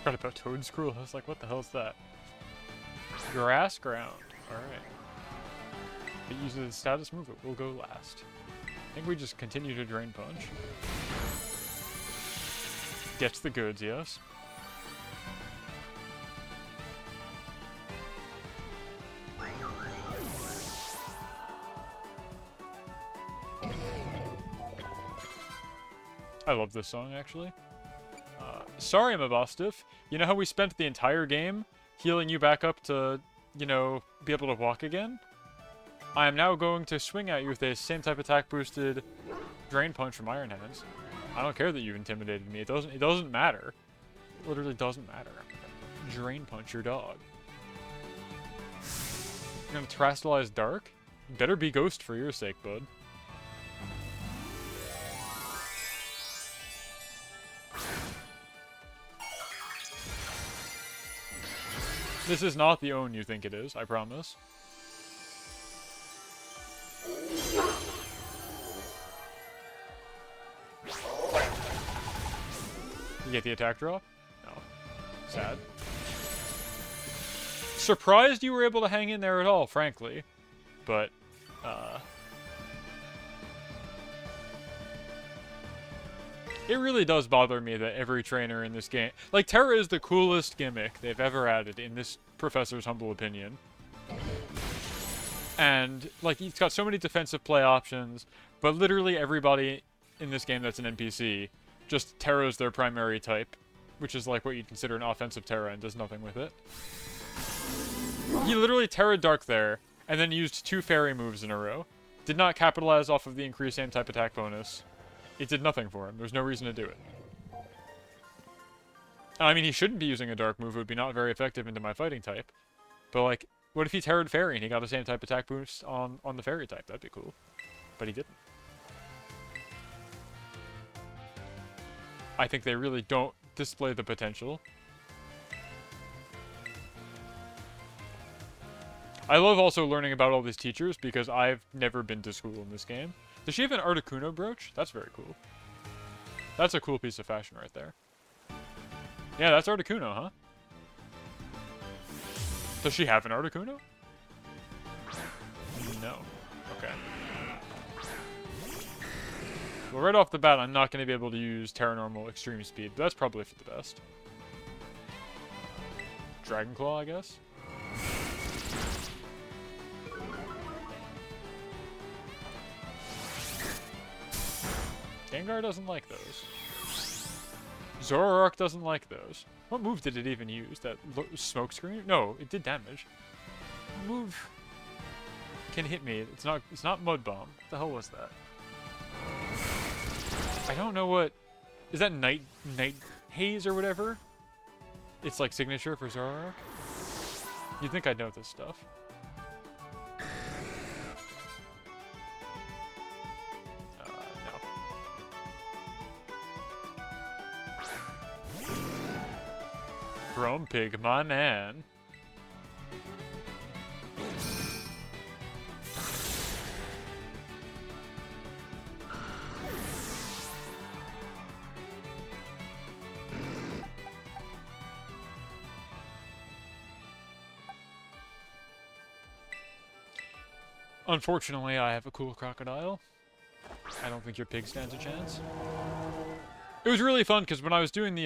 Forgot about Toad Scroll. I was like, what the hell is that? Grass ground. Alright. If it uses the status move, it will go last. I think we just continue to Drain Punch. Gets the goods, yes. I love this song, actually. Sorry, Mabostiff. You know how we spent the entire game healing you back up to, you know, be able to walk again? I am now going to swing at you with the same type attack boosted Drain Punch from Iron Hands. I don't care that you intimidated me. It doesn't matter. It literally doesn't matter. Drain Punch your dog. You're gonna Terastallize Dark? You better be Ghost for your sake, bud. This is not the own you think it is, I promise. You get the attack drop? No. Sad. Surprised you were able to hang in there at all, frankly. But, It really does bother me that every trainer in this game... Like, Terra is the coolest gimmick they've ever added, in this professor's humble opinion. And, like, he's got so many defensive play options, but literally everybody in this game that's an NPC just Terra's their primary type, which is like what you'd consider an offensive Terra and does nothing with it. He literally Terra Dark there, and then used 2 fairy moves in a row. Did not capitalize off of the increased same type attack bonus. It did nothing for him. There's no reason to do it. I mean, he shouldn't be using a dark move. It would be not very effective into my fighting type. But, like, what if he Terra'd Fairy and he got the same type attack boost on the Fairy type? That'd be cool. But he didn't. I think they really don't display the potential. I love also learning about all these teachers because I've never been to school in this game. Does she have an Articuno brooch? That's very cool. That's a cool piece of fashion right there. Yeah, that's Articuno, huh? Does she have an Articuno? No. Okay. Well, right off the bat, I'm not going to be able to use Terra Normal Extreme Speed, but that's probably for the best. Dragon Claw, I guess? Gengar doesn't like those. Zoroark doesn't like those. What move did it even use? That smoke screen? No, it did damage. What move can hit me? It's not Mud Bomb. What the hell was that? I don't know what... Is that Night Haze or whatever? It's like signature for Zoroark? You'd think I'd know this stuff. Chrome Pig, my man. Unfortunately, I have a cool crocodile. I don't think your pig stands a chance. It was really fun because when I was doing the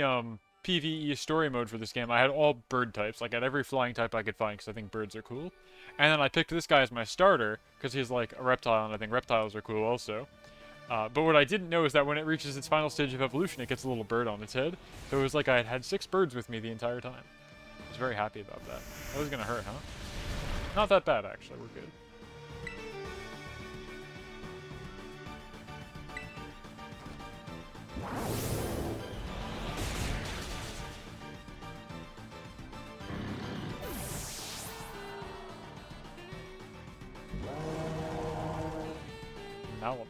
PvE story mode for this game, I had all bird types. Like, I had every flying type I could find because I think birds are cool. And then I picked this guy as my starter because he's like a reptile, and I think reptiles are cool also. But what I didn't know is that when it reaches its final stage of evolution, it gets a little bird on its head. So it was like I had had 6 birds with me the entire time. I was very happy about that. That was gonna hurt, huh? Not that bad, actually. We're good. Malamar.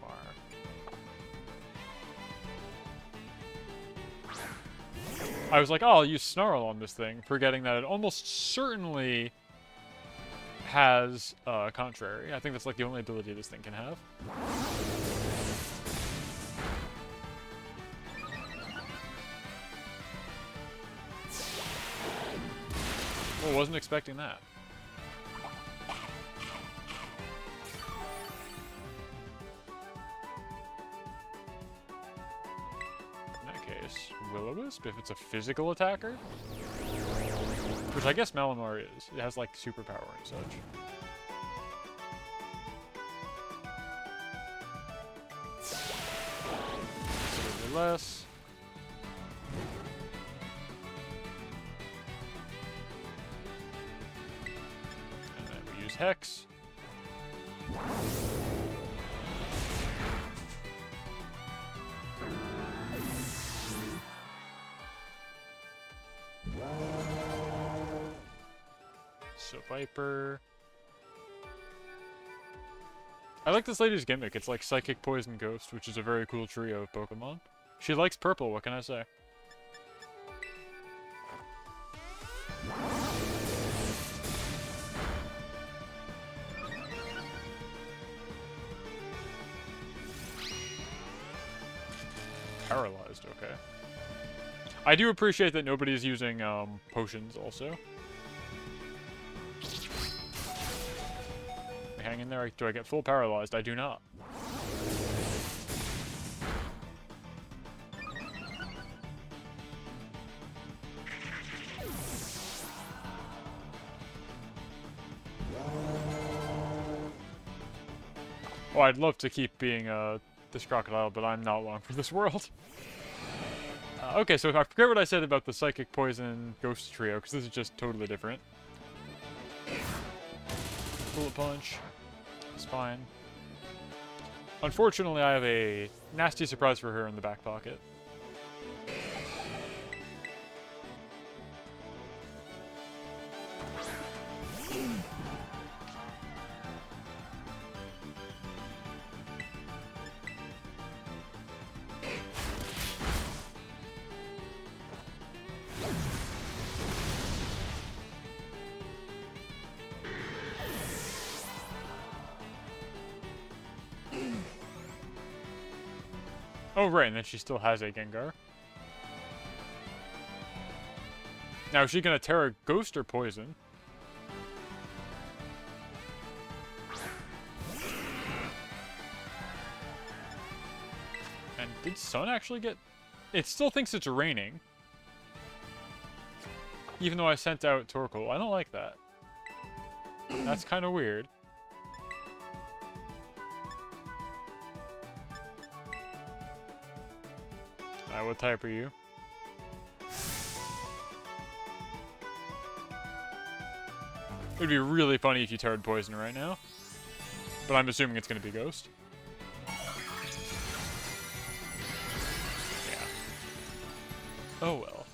I was like, oh, I'll use Snarl on this thing, forgetting that it almost certainly has Contrary. I think that's like the only ability this thing can have. Well, wasn't expecting that. Will-O-Wisp, if it's a physical attacker? Which I guess Malamar is. It has, like, superpower and such. Considerably less. And then we use Hex. So Viper. I like this lady's gimmick. It's like Psychic, Poison, Ghost, which is a very cool trio of Pokemon. She likes purple, what can I say? Paralyzed, okay. I do appreciate that nobody's using potions also. Hang in there. Do I get full paralyzed? I do not. Oh, I'd love to keep being this crocodile, but I'm not long for this world. Okay, so I forget what I said about the Psychic Poison Ghost Trio, because this is just totally different. Bullet Punch. It's fine. Unfortunately, I have a nasty surprise for her in the back pocket. Oh, right, and then she still has a Gengar. Now, is she gonna Terra Ghost or Poison? And did Sun actually get... It still thinks it's raining. Even though I sent out Torkoal. I don't like that. That's kind of weird. What type are you? It would be really funny if you Terra'd Poison right now. But I'm assuming it's going to be Ghost. Yeah. Oh well.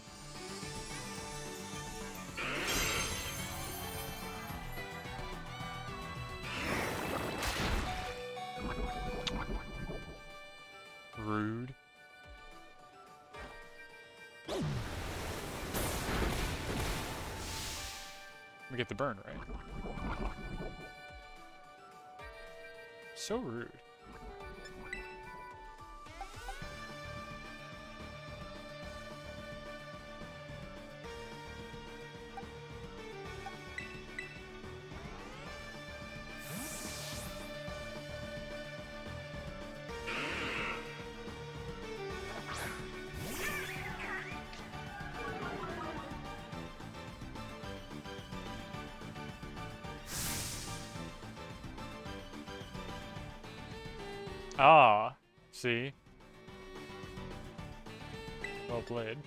Rude. We get the burn, right? So rude. Ah, see? Well played.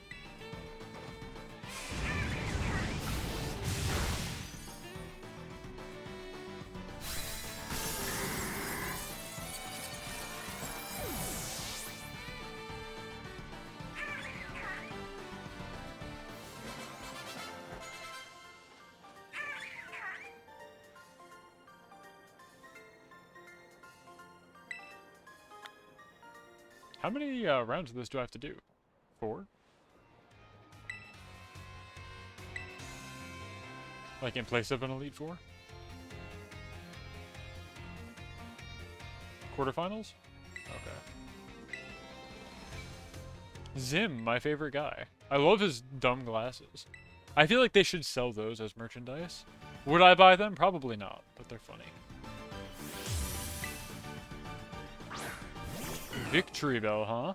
How many rounds of this do I have to do? 4? Like in place of an Elite Four? Quarterfinals? Okay. Zim, my favorite guy. I love his dumb glasses. I feel like they should sell those as merchandise. Would I buy them? Probably not, but they're funny. Victory Bell, huh?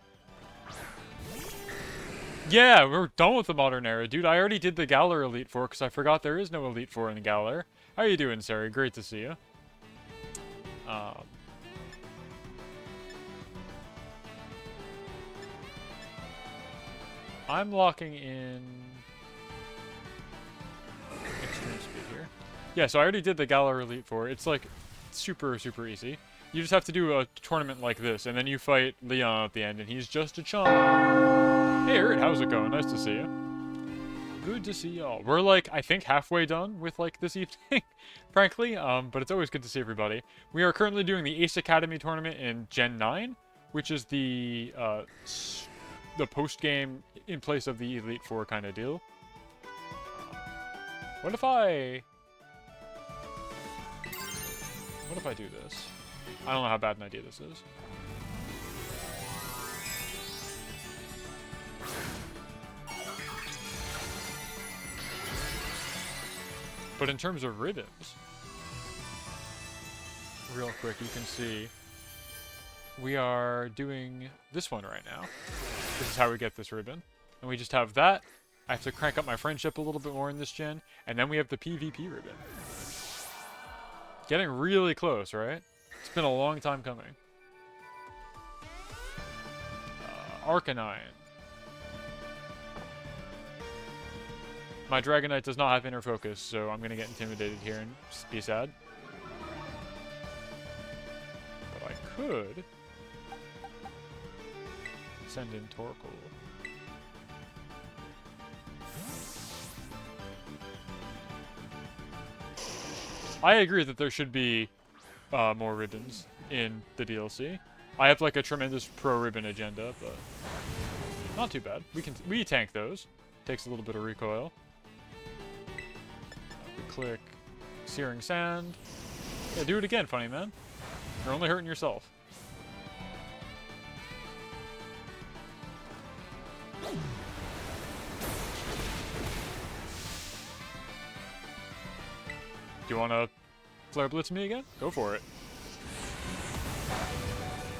Yeah, we're done with the modern era, dude. I already did the Galar Elite Four because I forgot there is no Elite Four in the Galar. How you doing, Sari? Great to see you. I'm locking in extreme speed here. Yeah, so I already did the Galar Elite Four. It's like super, super easy. You just have to do a tournament like this, and then you fight Leon at the end, and he's just a chump. Hey, Ert, how's it going? Nice to see you. Good to see y'all. We're, like, I think halfway done with, like, this evening, frankly, but it's always good to see everybody. We are currently doing the Ace Academy tournament in Gen 9, which is the post-game in place of the Elite Four kind of deal. What if I do this? I don't know how bad an idea this is. But in terms of ribbons, real quick, you can see we are doing this one right now. This is how we get this ribbon. And we just have that. I have to crank up my friendship a little bit more in this gen. And then we have the PvP ribbon. Getting really close, right? It's been a long time coming. Arcanine. My Dragonite does not have inner focus, so I'm gonna get intimidated here and just be sad. But I could send in Torkoal. I agree that there should be more ribbons in the DLC. I have like a tremendous pro-ribbon agenda, but not too bad. We tank those. Takes a little bit of recoil. We click Searing Sand. Yeah, do it again, funny man. You're only hurting yourself. Do you want to Flare Blitz me again? Go for it.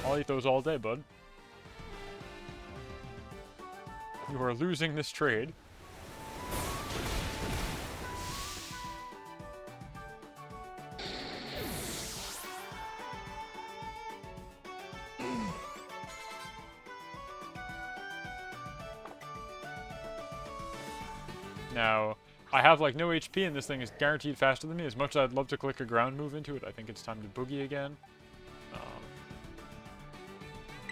I'll eat those all day, bud. You are losing this trade. Now, I have like no HP and this thing is guaranteed faster than me. As much as I'd love to click a ground move into it, I think it's time to Boogie again.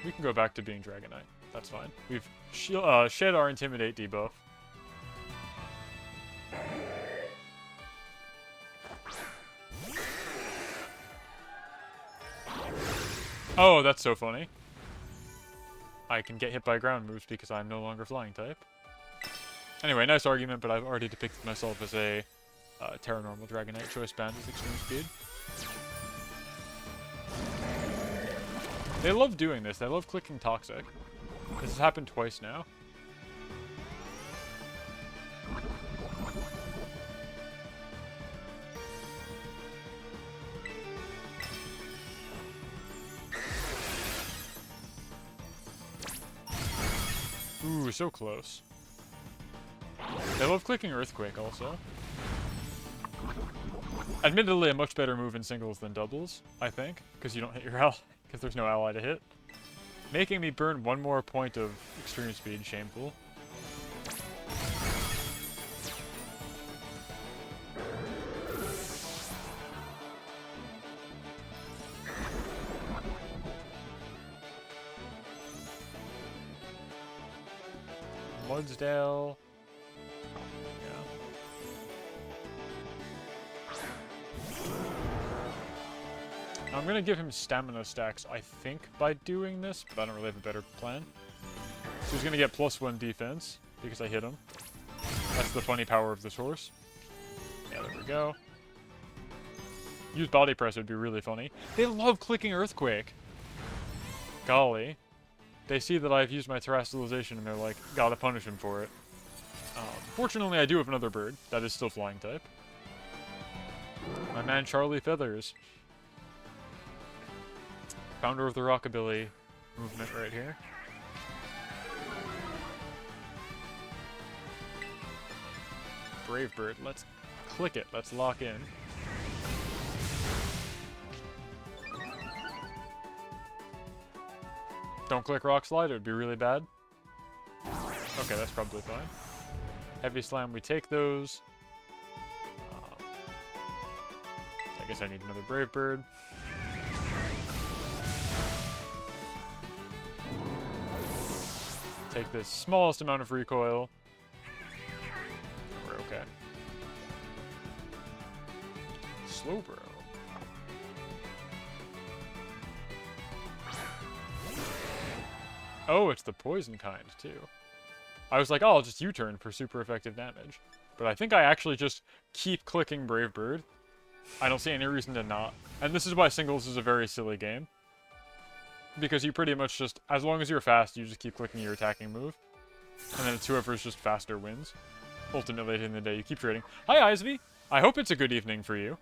We can go back to being Dragonite. That's fine. We've shed our Intimidate debuff. Oh, that's so funny. I can get hit by ground moves because I'm no longer flying type. Anyway, nice argument, but I've already depicted myself as a Terra Normal Dragonite choice band with extreme speed. They love doing this. They love clicking Toxic. This has happened twice now. Ooh, so close. They love clicking Earthquake also. Admittedly, a much better move in singles than doubles, I think, because you don't hit your ally, because there's no ally to hit. Making me burn one more point of extreme speed, shameful. Mudsdale. I'm gonna give him stamina stacks, I think, by doing this, but I don't really have a better plan. So he's gonna get +1 defense, because I hit him. That's the funny power of this horse. Yeah, there we go. Use Body Press would be really funny. They love clicking Earthquake! Golly. They see that I've used my Terrestrialization and they're like, gotta punish him for it. Fortunately, I do have another bird that is still flying type. My man Charlie Feathers. Founder of the Rockabilly movement right here. Brave Bird, let's click it, let's lock in. Don't click Rock Slide, it would be really bad. Okay, that's probably fine. Heavy Slam, we take those. I guess I need another Brave Bird. Take the smallest amount of recoil. We're okay. Slowbro. Oh, it's the poison kind, too. I was like, oh, I'll just U-turn for super effective damage. But I think I actually just keep clicking Brave Bird. I don't see any reason to not. And this is why singles is a very silly game. Because you pretty much just, as long as you're fast, you just keep clicking your attacking move. And then it's whoever's just faster wins. Ultimately, at the end of the day, you keep trading. Hi, Isvy! I hope it's a good evening for you.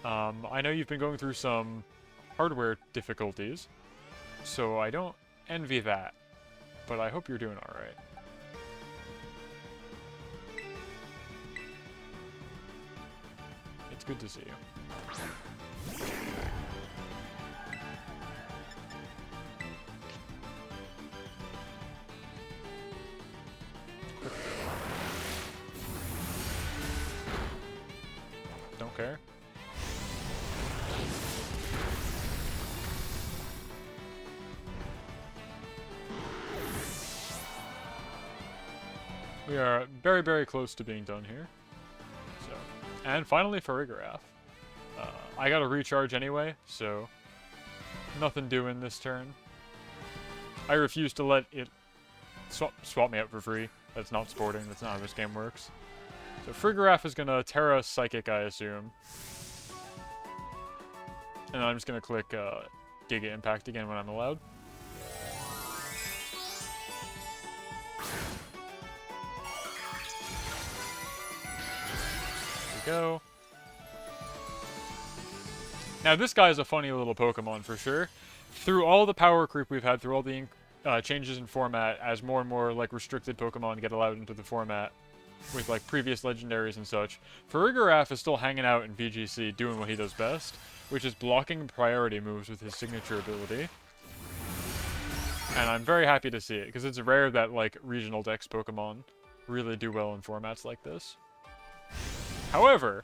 I know you've been going through some hardware difficulties, so I don't envy that. But I hope you're doing alright. It's good to see you. We are very, very close to being done here. So, and finally Farigiraf. I got a recharge anyway, so nothing doing this turn. I refuse to let it swap me out for free. That's not sporting. That's not how this game works. So Farigiraf is gonna Terra Psychic, I assume. And I'm just gonna click Giga Impact again when I'm allowed. There we go. Now this guy is a funny little Pokemon for sure. Through all the power creep we've had, through all the changes in format, as more and more like restricted Pokemon get allowed into the format with like previous legendaries and such, Farigiraf is still hanging out in VGC doing what he does best, which is blocking priority moves with his signature ability. And I'm very happy to see it, because it's rare that like regional dex Pokemon really do well in formats like this. However,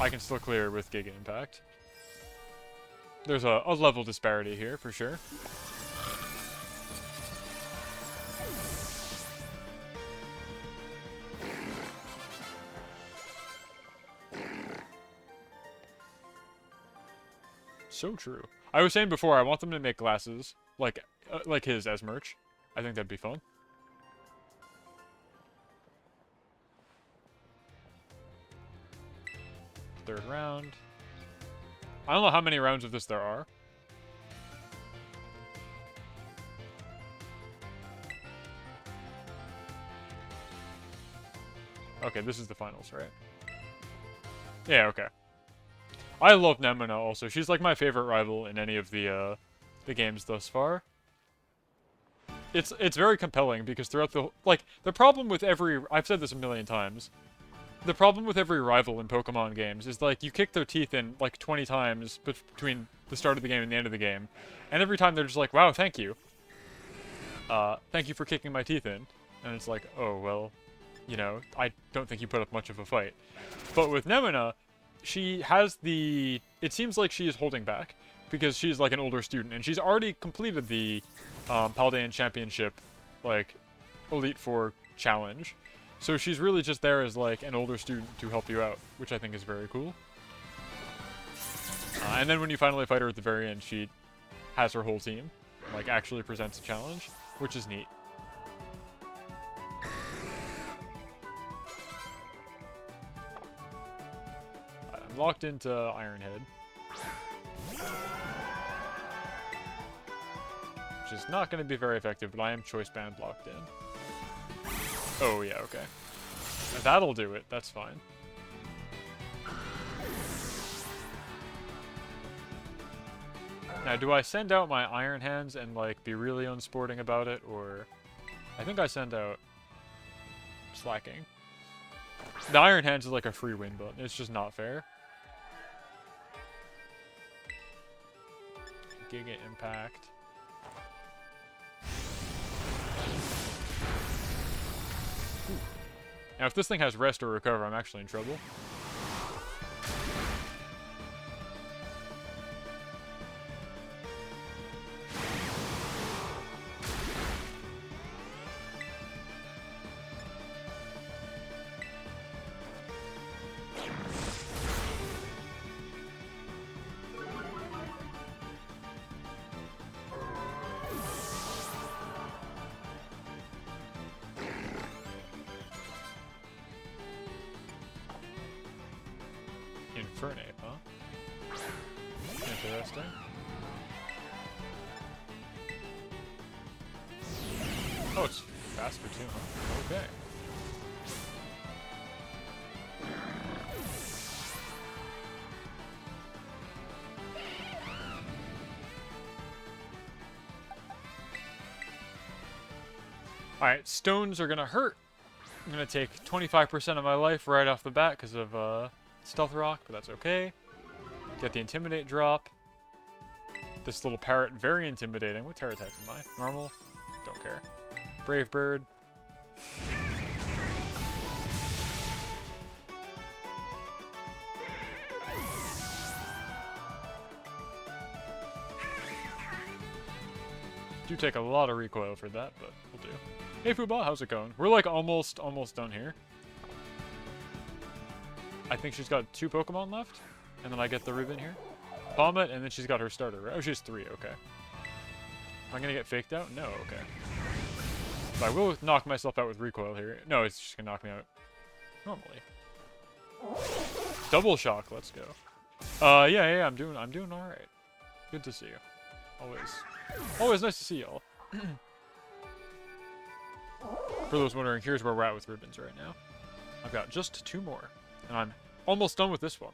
I can still clear with Giga Impact. There's a level disparity here, for sure. So true. I was saying before, I want them to make glasses, like his as merch. I think that'd be fun. Third round. I don't know how many rounds of this there are. Okay, this is the finals, right? Yeah, okay. I love Nemona also. She's like my favorite rival in any of the games thus far. It's very compelling because throughout the problem with every, I've said this a million times, the problem with every rival in Pokemon games is like you kick their teeth in like 20 times between the start of the game and the end of the game, and every time they're just like, wow, thank you. Thank you for kicking my teeth in. And it's like, oh, well, you know, I don't think you put up much of a fight. But with Nemona, she has the... It seems like she is holding back, because she's like an older student, and she's already completed the Paldean Championship, like, Elite Four challenge. So she's really just there as like an older student to help you out, which I think is very cool. And then when you finally fight her at the very end, she has her whole team, like actually presents a challenge, which is neat. I'm locked into Iron Head, which is not going to be very effective, but I am Choice Band locked in. Oh, yeah, okay. That'll do it. That's fine. Now, do I send out my Iron Hands and, like, be really unsporting about it, or... I think I send out Slacking. The Iron Hands is like a free win button. It's just not fair. Giga Impact. Now, if this thing has Rest or Recover, I'm actually in trouble. Infernape, huh? Interesting. Oh, it's faster too, huh? Okay. Alright, stones are gonna hurt. I'm gonna take 25% of my life right off the bat because of, Stealth Rock, but that's okay. Get the Intimidate drop. This little parrot, very intimidating. What terror type am I? Normal? Don't care. Brave Bird. Do take a lot of recoil for that, but we'll do. Hey Fuba, how's it going? We're like almost done here. I think she's got 2 Pokemon left, and then I get the ribbon here. Palmet, and then she's got her starter, right? Oh, she has 3, okay. Am I gonna get faked out? No, okay. But I will knock myself out with recoil here. No, it's just gonna knock me out normally. Double shock, let's go. Yeah, I'm doing alright. Good to see you. Always nice to see y'all. For those wondering, here's where we're at with ribbons right now. I've got just 2 more, and I'm almost done with this one.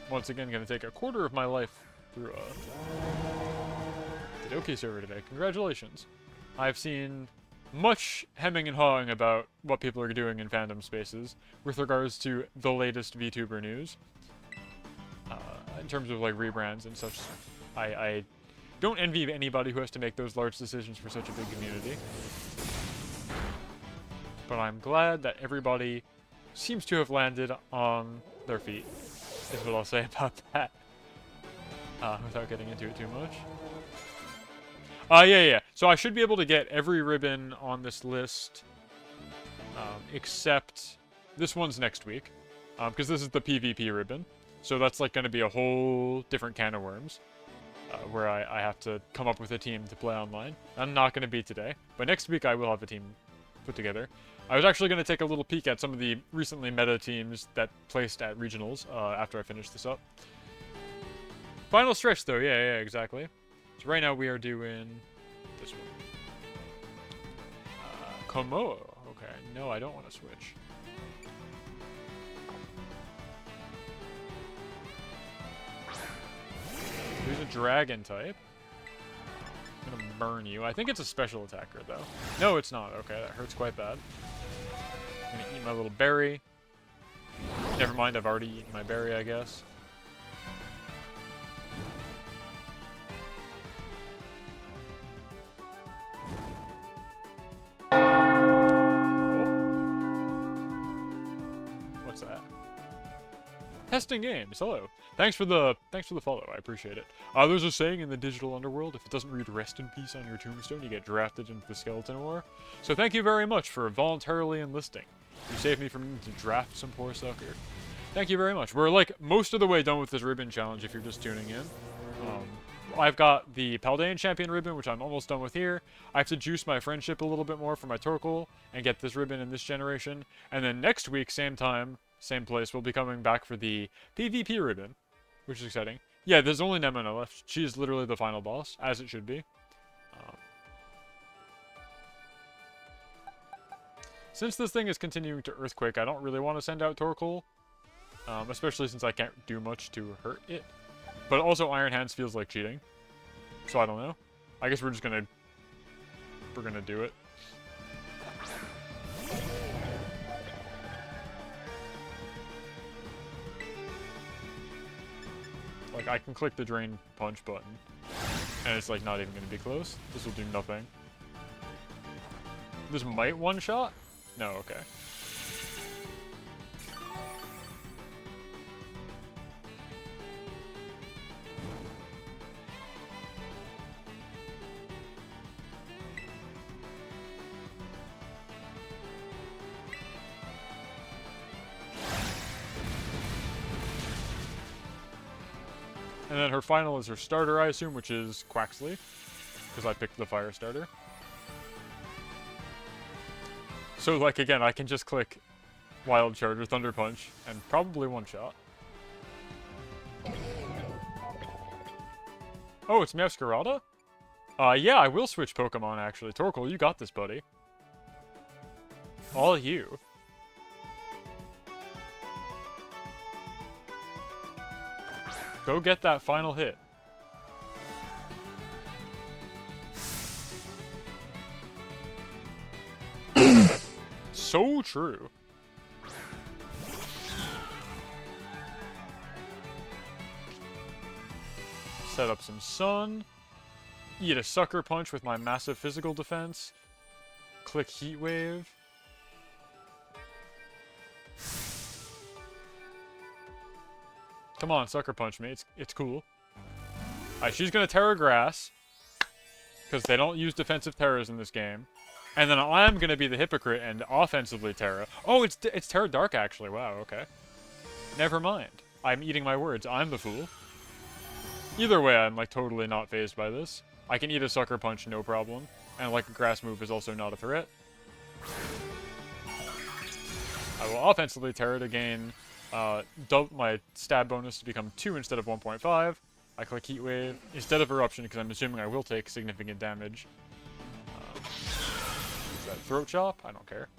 Once again, gonna take a quarter of my life through the Doki server today. Congratulations. I've seen much hemming and hawing about what people are doing in fandom spaces with regards to the latest VTuber news. In terms of like rebrands and such, I don't envy anybody who has to make those large decisions for such a big community. But I'm glad that everybody seems to have landed on their feet, is what I'll say about that. Without getting into it too much. Yeah. So I should be able to get every ribbon on this list, except this one's next week, because this is the PvP ribbon. So that's like going to be a whole different can of worms, where I have to come up with a team to play online. I'm not going to be today, but next week I will have a team put together. I was actually going to take a little peek at some of the recently meta teams that placed at regionals after I finish this up. Final stretch though, yeah, exactly. So right now we are doing this one. Komodo. Okay, no, I don't want to switch. Who's a dragon type? I'm gonna burn you. I think it's a special attacker though. No, it's not. Okay, that hurts quite bad. I'm gonna eat my little berry. Never mind, I've already eaten my berry, I guess. What's that? Testing games. Hello. Thanks for the follow. I appreciate it. There's a saying in the digital underworld: if it doesn't read "rest in peace" on your tombstone, you get drafted into the Skeleton War. So thank you very much for voluntarily enlisting. You saved me from needing to draft some poor sucker. Thank you very much. We're like most of the way done with this ribbon challenge. If you're just tuning in, I've got the Paldean Champion ribbon, which I'm almost done with here. I have to juice my friendship a little bit more for my Torkoal and get this ribbon in this generation. And then next week, same time, same place, we'll be coming back for the PvP ribbon, which is exciting. Yeah, there's only Nemona left. She is literally the final boss, as it should be. Since this thing is continuing to Earthquake, I don't really want to send out Torkoal, especially since I can't do much to hurt it. But also Iron Hands feels like cheating, so I don't know. I guess we're gonna do it. Like, I can click the Drain Punch button, and it's like not even gonna be close. This will do nothing. This might one-shot? No, okay. And then her final is her starter, I assume, which is Quaxley, because I picked the fire starter. So, like, again, I can just click Wild Charge or Thunder Punch, and probably one-shot. Oh, it's Meowscarada? Yeah, I will switch Pokemon, actually. Torkoal, you got this, buddy. All you. Go get that final hit. So true. Set up some sun. Eat a Sucker Punch with my massive physical defense. Click Heat Wave. Come on, Sucker Punch me. It's cool. Alright, she's gonna Terra Grass. Because they don't use defensive Terras in this game. And then I'm gonna be the hypocrite and offensively Terra. Oh, it's Terra Dark actually. Wow, okay. Never mind. I'm eating my words. I'm the fool. Either way, I'm like totally not fazed by this. I can eat a Sucker Punch, no problem. And like a grass move is also not a threat. I will offensively Terra to gain double my stab bonus to become 2 instead of 1.5. I click Heat Wave instead of Eruption because I'm assuming I will take significant damage. Is that Throat Chop? I don't care.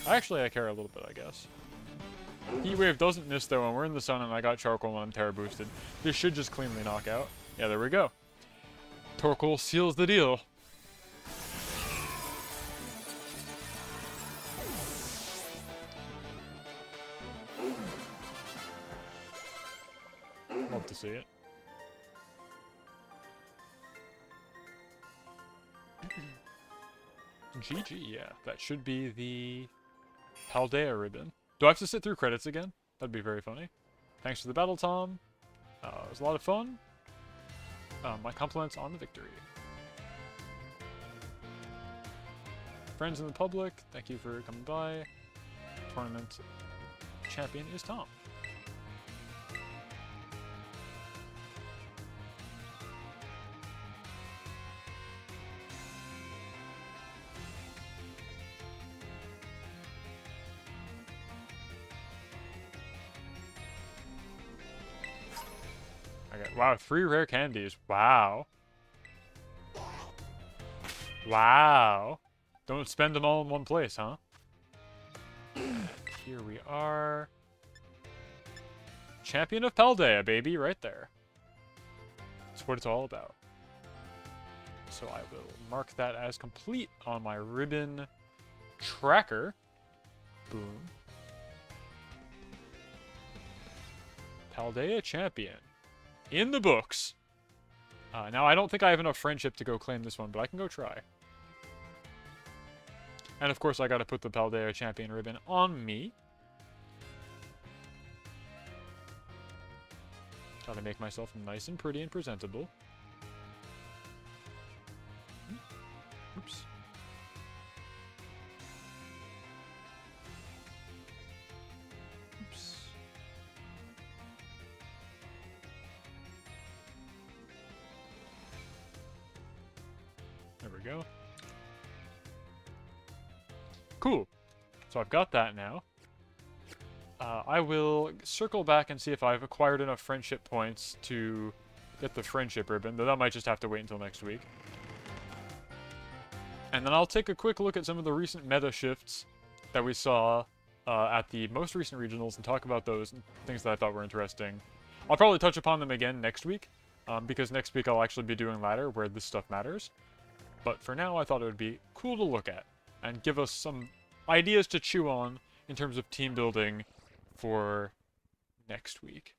Actually, I care a little bit, I guess. Heat Wave doesn't miss though, and we're in the sun and I got Charcoal and I'm Terra boosted. This should just cleanly knock out. Yeah, there we go. Torkoal seals the deal. Love to see it. GG, yeah. That should be the Paldean ribbon. Do I have to sit through credits again? That'd be very funny. Thanks for the battle, Tom. It was a lot of fun. My compliments on the victory. Friends in the public, thank you for coming by. Tournament champion is Tom. Okay, wow, 3 rare candies. Wow. Wow. Don't spend them all in one place, huh? And here we are. Champion of Paldean, baby, right there. That's what it's all about. So I will mark that as complete on my ribbon tracker. Boom. Paldean Champion. In the books. Now, I don't think I have enough friendship to go claim this one, but I can go try. And of course, I gotta put the Paldean Champion ribbon on me. Gotta make myself nice and pretty and presentable. Oops. Oops. There we go. Cool. So I've got that now. I will circle back and see if I've acquired enough friendship points to get the friendship ribbon, though that might just have to wait until next week. And then I'll take a quick look at some of the recent meta shifts that we saw at the most recent regionals and talk about those and things that I thought were interesting. I'll probably touch upon them again next week, because next week I'll actually be doing ladder where this stuff matters. But for now, I thought it would be cool to look at and give us some ideas to chew on in terms of team building for next week.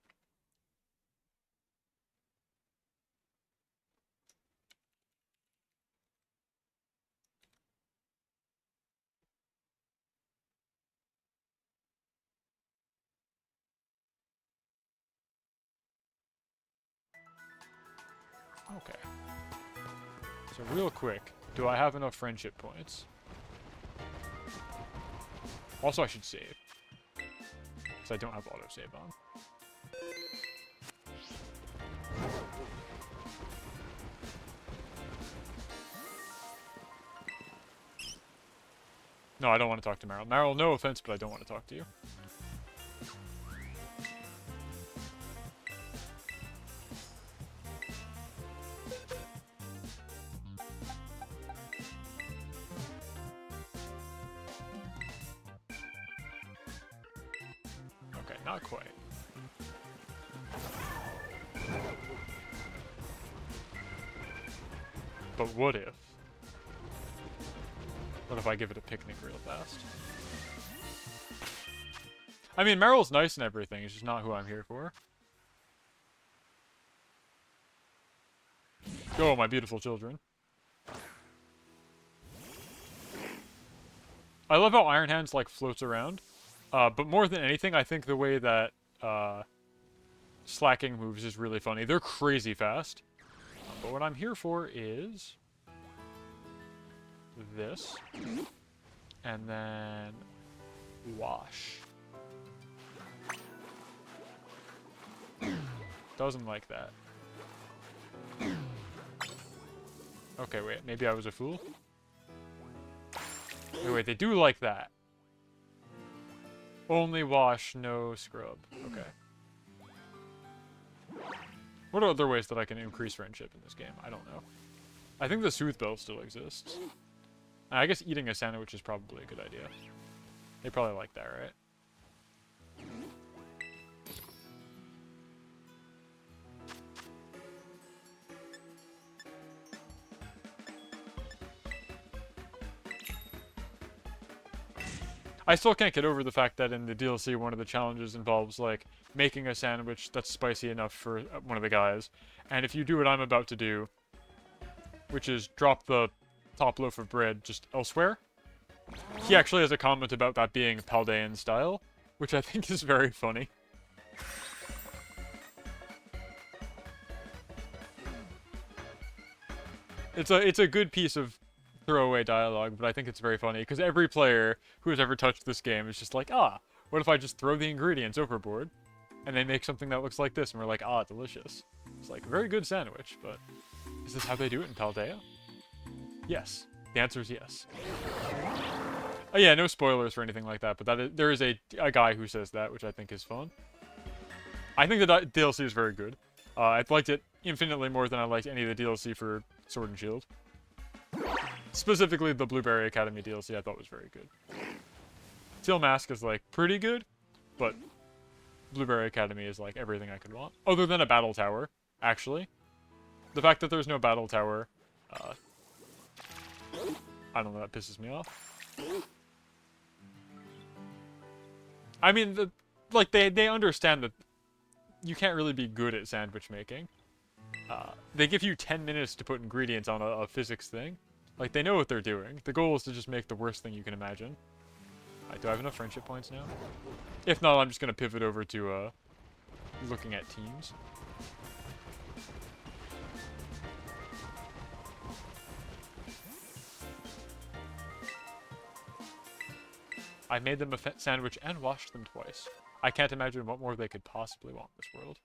Okay. So real quick, do I have enough friendship points? Also, I should save. Because I don't have autosave on. No, I don't want to talk to Meryl. Meryl, no offense, but I don't want to talk to you. Okay, not quite. But what if? What if I give it a picnic real fast? I mean, Meryl's nice and everything, it's just not who I'm here for. Go, my beautiful children. I love how Iron Hands, like, floats around. But more than anything, I think the way that, slacking moves is really funny. They're crazy fast. But what I'm here for is this. And then wash. Doesn't like that. Okay, wait. Maybe I was a fool? Wait, they do like that. Only wash, no scrub. Okay. What are other ways that I can increase friendship in this game? I don't know. I think the Soothe Bell still exists. I guess eating a sandwich is probably a good idea. They probably like that, right? I still can't get over the fact that in the DLC, one of the challenges involves, like, making a sandwich that's spicy enough for one of the guys. And if you do what I'm about to do, which is drop the top loaf of bread just elsewhere, he actually has a comment about that being Paldean style, which I think is very funny. It's a good piece of throwaway dialogue, but I think it's very funny, because every player who has ever touched this game is just like, ah, what if I just throw the ingredients overboard, and they make something that looks like this, and we're like, ah, delicious. It's like, a very good sandwich, but is this how they do it in Paldea? Yes. The answer is yes. Oh yeah, no spoilers or anything like that, but there is a guy who says that, which I think is fun. I think the DLC is very good. I've liked it infinitely more than I liked any of the DLC for Sword and Shield. Specifically, the Blueberry Academy DLC I thought was very good. Teal Mask is, like, pretty good, but Blueberry Academy is, like, everything I could want. Other than a battle tower, actually. The fact that there's no battle tower, I don't know, that pisses me off. I mean, they understand that you can't really be good at sandwich making. They give you 10 minutes to put ingredients on a physics thing. Like, they know what they're doing. The goal is to just make the worst thing you can imagine. Alright, do I have enough friendship points now? If not, I'm just gonna pivot over to, looking at teams. I made them a sandwich and washed them twice. I can't imagine what more they could possibly want in this world.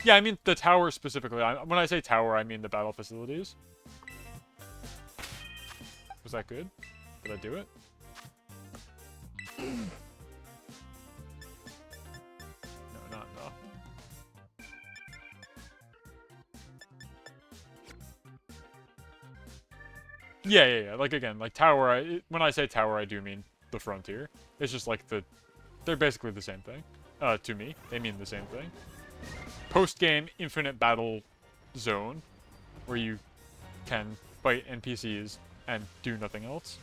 Yeah, I mean the tower specifically. When I say tower, I mean the battle facilities. Was that good? Did I do it? No, not enough. Yeah. Like, again, like, tower, when I say tower, I do mean the frontier. It's just like they're basically the same thing. To me, they mean the same thing. Post-game infinite battle zone, where you can fight NPCs and do nothing else.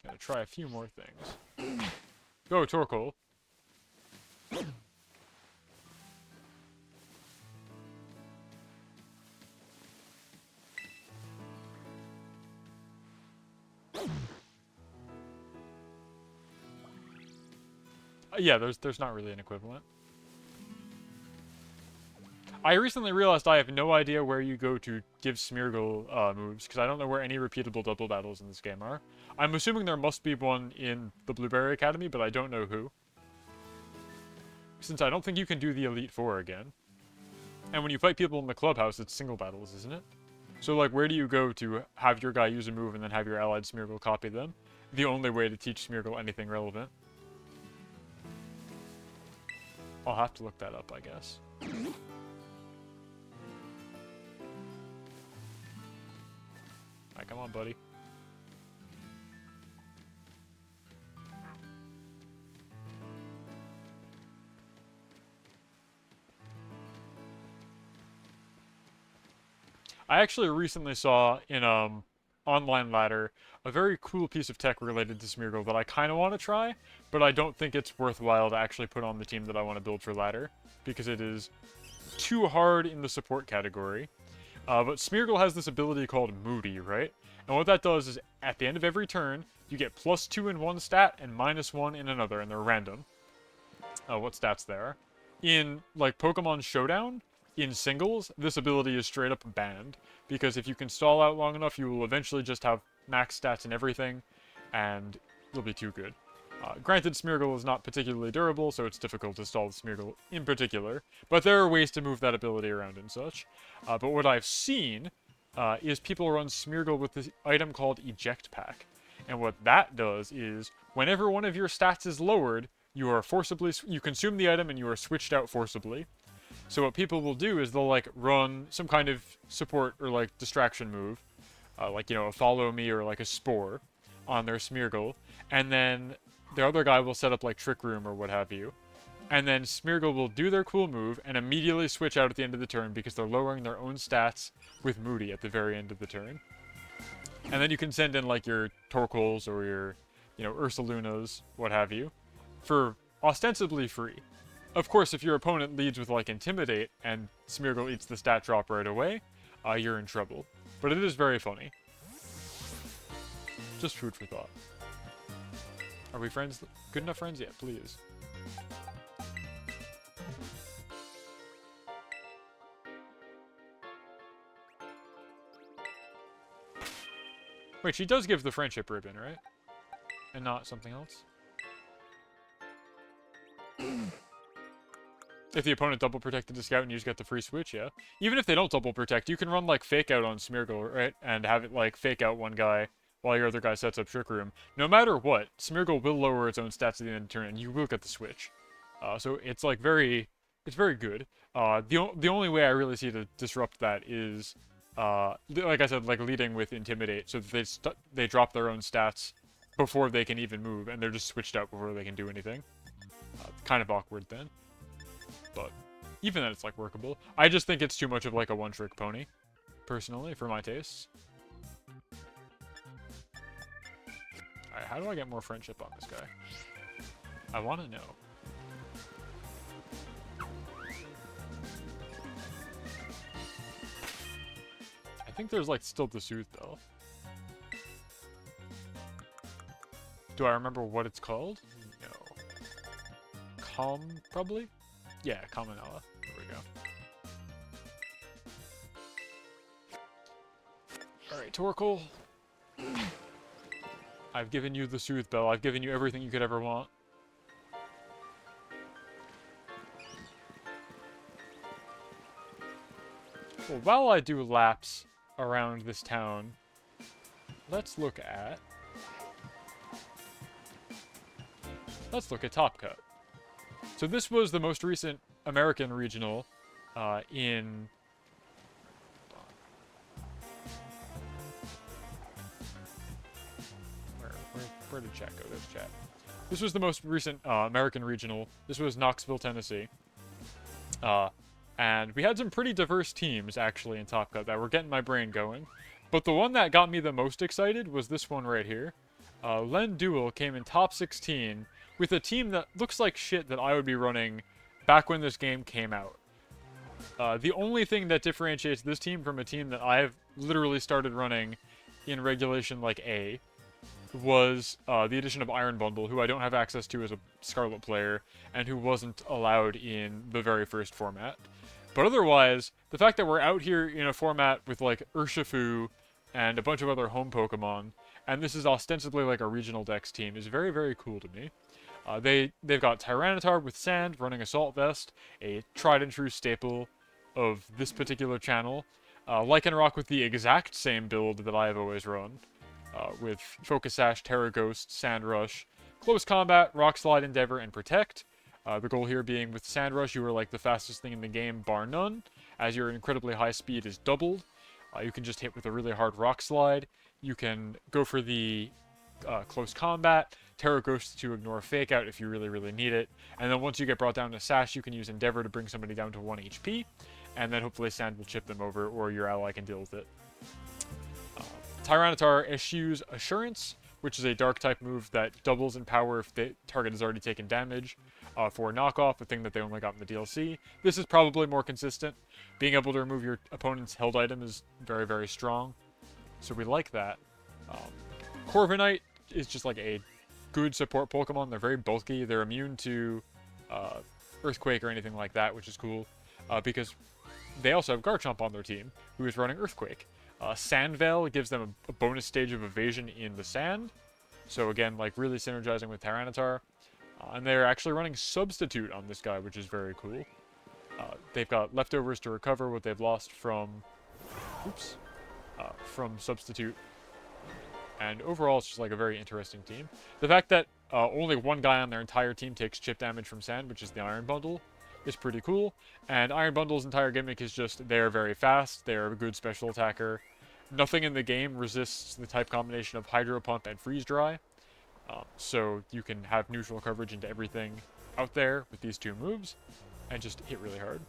Gotta try a few more things. Go, Torkoal. Yeah, there's not really an equivalent. I recently realized I have no idea where you go to give Smeargle moves, because I don't know where any repeatable double battles in this game are. I'm assuming there must be one in the Blueberry Academy, but I don't know who. Since I don't think you can do the Elite Four again. And when you fight people in the clubhouse, it's single battles, isn't it? So, like, where do you go to have your guy use a move and then have your allied Smeargle copy them? The only way to teach Smeargle anything relevant. I'll have to look that up, I guess. Alright, come on, buddy. I actually recently saw in Online Ladder a very cool piece of tech related to Smeargle that I kind of want to try, but I don't think it's worthwhile to actually put on the team that I want to build for Ladder, because it is too hard in the support category. But Smeargle has this ability called Moody, right? And what that does is, at the end of every turn, you get +2 in one stat and -1 in another, and they're random. What stats there? In, like, Pokemon Showdown, in singles, this ability is straight up banned, because if you can stall out long enough, you will eventually just have max stats and everything, and it'll be too good. Granted, Smeargle is not particularly durable, so it's difficult to stall the Smeargle in particular, but there are ways to move that ability around and such. But what I've seen is people run Smeargle with this item called Eject Pack. And what that does is, whenever one of your stats is lowered, you consume the item and you are switched out forcibly. So what people will do is they'll, like, run some kind of support or, like, distraction move, like, you know, a Follow Me or, like, a Spore on their Smeargle, and then the other guy will set up, like, Trick Room or what have you, and then Smeargle will do their cool move and immediately switch out at the end of the turn because they're lowering their own stats with Moody at the very end of the turn. And then you can send in, like, your Torkoals or your, you know, Ursalunas, what have you, for ostensibly free. Of course, if your opponent leads with, like, Intimidate and Smeargle eats the stat drop right away, you're in trouble. But it is very funny. Just food for thought. Are we friends? Good enough friends yet? Please. Wait, she does give the friendship ribbon, right? And not something else? If the opponent double protected the scout and you just get the free switch, yeah. Even if they don't double protect, you can run, like, fake out on Smeargle, right? And have it, like, fake out one guy while your other guy sets up Trick Room. No matter what, Smeargle will lower its own stats at the end of the turn, and you will get the switch. So it's, like, it's very good. The only way I really see to disrupt that is, like I said, like, leading with Intimidate, so that they drop their own stats before they can even move, and they're just switched out before they can do anything. Kind of awkward then. But even then, it's, like, workable. I just think it's too much of, like, a one-trick pony, personally, for my tastes. Alright, how do I get more friendship on this guy? I want to know. I think there's, like, still the Soothe, though. Do I remember what it's called? No. Calm, probably? Yeah, Kamanella. There we go. Alright, Torkoal. I've given you the Soothe Bell. I've given you everything you could ever want. Well, while I do laps around this town, let's look at Top Cut. So this was the most recent American regional in... Where did chat go? There's chat. This was the most recent American regional. This was Knoxville, Tennessee. And we had some pretty diverse teams, actually, in Top Cut that were getting my brain going. But the one that got me the most excited was this one right here. Len Duel came in top 16 with a team that looks like shit that I would be running back when this game came out. The only thing that differentiates this team from a team that I've literally started running in Regulation like A was the addition of Iron Bundle, who I don't have access to as a Scarlet player, and who wasn't allowed in the very first format. But otherwise, the fact that we're out here in a format with, like, Urshifu and a bunch of other home Pokemon, and this is ostensibly like a regional dex team, is very, very cool to me. They've got Tyranitar with Sand running Assault Vest, a tried and true staple of this particular channel. Lycanroc with the exact same build that I have always run, with Focus Sash, Terra Ghost, Sand Rush, Close Combat, Rock Slide, Endeavor, and Protect. The goal here being with Sand Rush, you are like the fastest thing in the game, bar none, as your incredibly high speed is doubled. You can just hit with a really hard Rock Slide. You can go for the Close Combat, Terra Ghost to ignore Fake Out if you really, really need it. And then once you get brought down to Sash, you can use Endeavor to bring somebody down to 1 HP. And then hopefully Sand will chip them over, or your ally can deal with it. Tyranitar eschews Assurance, which is a Dark-type move that doubles in power if the target has already taken damage. For Knockoff, a thing that they only got in the DLC. This is probably more consistent. Being able to remove your opponent's held item is very, very strong. So we like that. Corviknight is just like a good support Pokemon. They're very bulky. They're immune to Earthquake or anything like that, which is cool because they also have Garchomp on their team, who is running Earthquake. Sand Veil gives them a bonus stage of evasion in the sand. So again, like really synergizing with Tyranitar. And they're actually running Substitute on this guy, which is very cool. They've got leftovers to recover what they've lost from Substitute. And overall, it's just like a very interesting team. The fact that only one guy on their entire team takes chip damage from sand, which is the Iron Bundle, is pretty cool. And Iron Bundle's entire gimmick is just they're very fast, they're a good special attacker. Nothing in the game resists the type combination of Hydro Pump and Freeze Dry. So you can have neutral coverage into everything out there with these two moves and just hit really hard.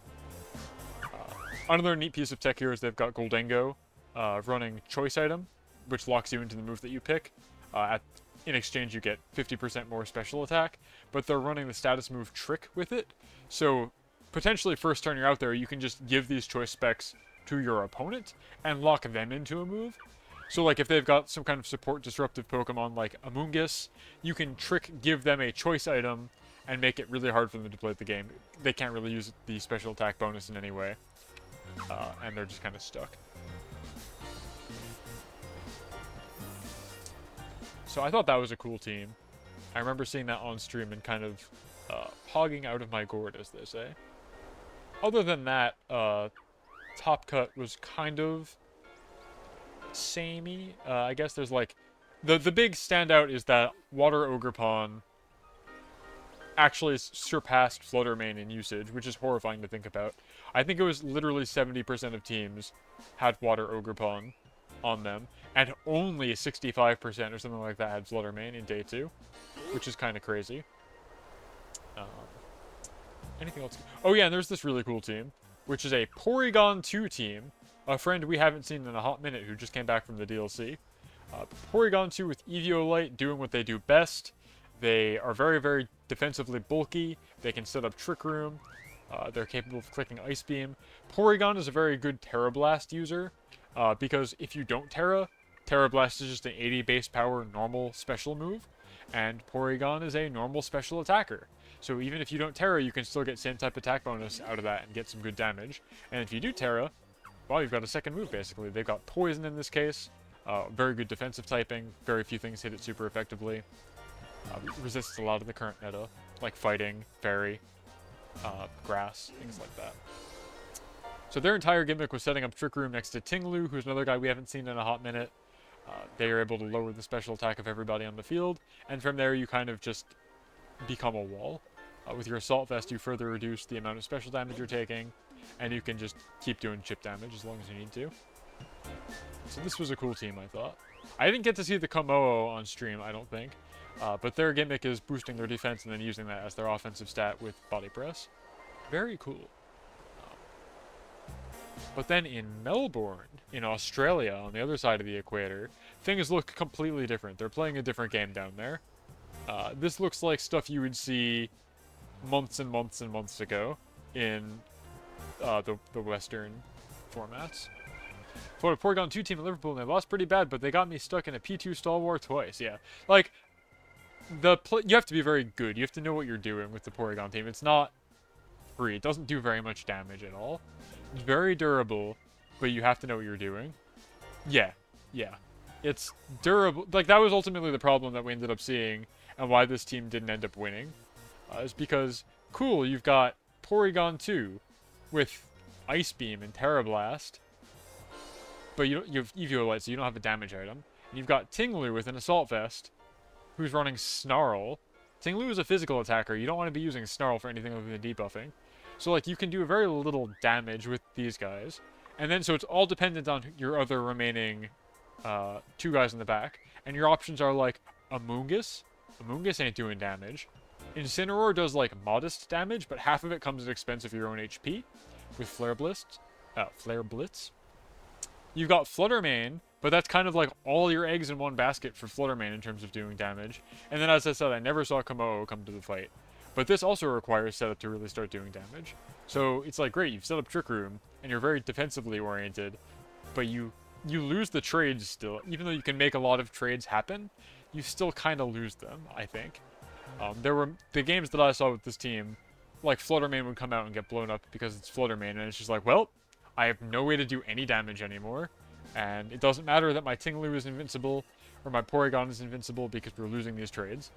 Another neat piece of tech here is they've got Goldengo running Choice Item, which locks you into the move that you pick. In exchange, you get 50% more special attack, but they're running the status move Trick with it. So potentially first turn you're out there, you can just give these choice specs to your opponent and lock them into a move. So like if they've got some kind of support disruptive Pokemon like Amoonguss, you can give them a choice item and make it really hard for them to play the game. They can't really use the special attack bonus in any way, and they're just kind of stuck. So I thought that was a cool team. I remember seeing that on stream and kind of hogging out of my gourd, as they say. Other than that, Top Cut was kind of samey. I guess there's like... The big standout is that Water Ogerpon actually surpassed Fluttermane in usage, which is horrifying to think about. I think it was literally 70% of teams had Water Ogerpon on them, and only 65% or something like that had Fluttermane in day 2, which is kind of crazy. Anything else? Oh yeah, and there's this really cool team, which is a Porygon 2 team, a friend we haven't seen in a hot minute who just came back from the DLC. Porygon 2 with Eviolite doing what they do best. They are very, very defensively bulky. They can set up Trick Room. They're capable of clicking Ice Beam. Porygon is a very good Terra Blast user, because if you don't Terra Blast is just an 80 base power normal special move, and Porygon is a normal special attacker. So even if you don't Terra, you can still get same type attack bonus out of that and get some good damage. And if you do Terra, well, you've got a second move basically. They've got Poison in this case, very good defensive typing, very few things hit it super effectively. Resists a lot of the current meta, like Fighting, Fairy, Grass, things like that. So their entire gimmick was setting up Trick Room next to Tinglu, who's another guy we haven't seen in a hot minute. They are able to lower the special attack of everybody on the field, and from there you kind of just become a wall. With your Assault Vest, you further reduce the amount of special damage you're taking, and you can just keep doing chip damage as long as you need to. So this was a cool team, I thought. I didn't get to see the Komodo on stream, I don't think. But their gimmick is boosting their defense and then using that as their offensive stat with Body Press. Very cool. But then in Melbourne, in Australia, on the other side of the equator, things look completely different. They're playing a different game down there. This looks like stuff you would see months and months and months ago in the Western formats. For a Porygon 2 team at Liverpool, and they lost pretty bad, but they got me stuck in a P2 stall war twice. Yeah, like, you have to be very good. You have to know what you're doing with the Porygon team. It's not free. It doesn't do very much damage at all. It's very durable, but you have to know what you're doing. Yeah. It's durable. Like, that was ultimately the problem that we ended up seeing, and why this team didn't end up winning. Is because, cool, you've got Porygon 2 with Ice Beam and Terra Blast, but you have Eviolite, so you don't have a damage item. And you've got Tinglu with an Assault Vest, who's running Snarl. Tinglu is a physical attacker. You don't want to be using Snarl for anything other than debuffing. So, like, you can do very little damage with these guys. And then, so it's all dependent on your other remaining 2 guys in the back. And your options are, like, Amoonguss. Amoonguss ain't doing damage. Incineroar does, like, modest damage, but half of it comes at the expense of your own HP with Flare Blitz. You've got Fluttermane, but that's kind of like all your eggs in one basket for Fluttermane in terms of doing damage. And then, as I said, I never saw Komodo come to the fight. But this also requires setup to really start doing damage. So it's like, great, you've set up Trick Room, and you're very defensively oriented, but you you lose the trades still. Even though you can make a lot of trades happen, you still kind of lose them, I think. There were the games that I saw with this team, like Fluttermane would come out and get blown up because it's Fluttermane, and it's just like, well, I have no way to do any damage anymore, and it doesn't matter that my Tinglu is invincible or my Porygon is invincible because we're losing these trades.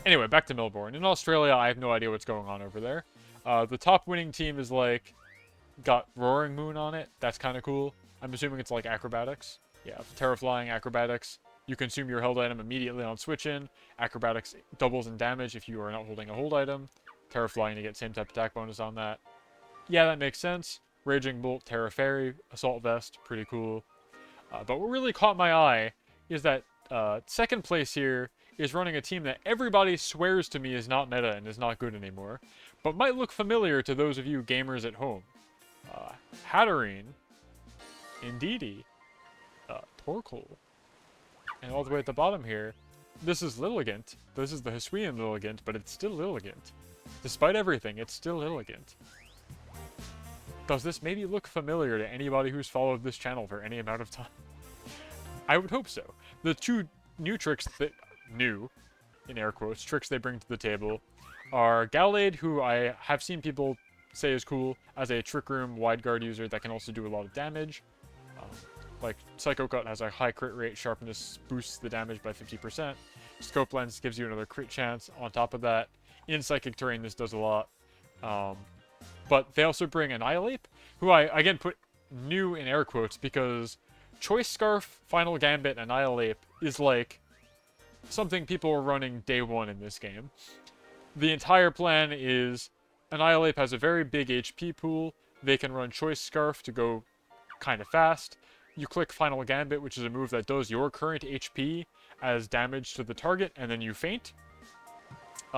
Anyway, back to Melbourne. In Australia, I have no idea what's going on over there. The top winning team is like, got Roaring Moon on it. That's kind of cool. I'm assuming it's like Acrobatics. Yeah, Terraflying, Acrobatics. You consume your held item immediately on switch in. Acrobatics doubles in damage if you are not holding a hold item. Terraflying to get same type attack bonus on that. Yeah, that makes sense. Raging Bolt, Terra Fairy, Assault Vest, pretty cool. But what really caught my eye is that second place here is running a team that everybody swears to me is not meta and is not good anymore, but might look familiar to those of you gamers at home. Hatterene, Indeedee, Torkoal, and all the way at the bottom here, this is Lilligant. This is the Hisuian Lilligant, but it's still Lilligant. Despite everything, it's still Lilligant. Does this maybe look familiar to anybody who's followed this channel for any amount of time? I would hope so. The two new tricks that... new, in air quotes, tricks they bring to the table are Gallade, who I have seen people say is cool as a Trick Room wide guard user that can also do a lot of damage. Like, Psycho Cut has a high crit rate, Sharpness boosts the damage by 50%. Scope Lens gives you another crit chance on top of that. In Psychic Terrain, this does a lot. But they also bring Annihilate, who I, again, put new in air quotes because Choice Scarf, Final Gambit, Annihilate is like something people are running day one in this game. The entire plan is Annihilate has a very big HP pool. They can run Choice Scarf to go kind of fast. You click Final Gambit, which is a move that does your current HP as damage to the target, and then you faint.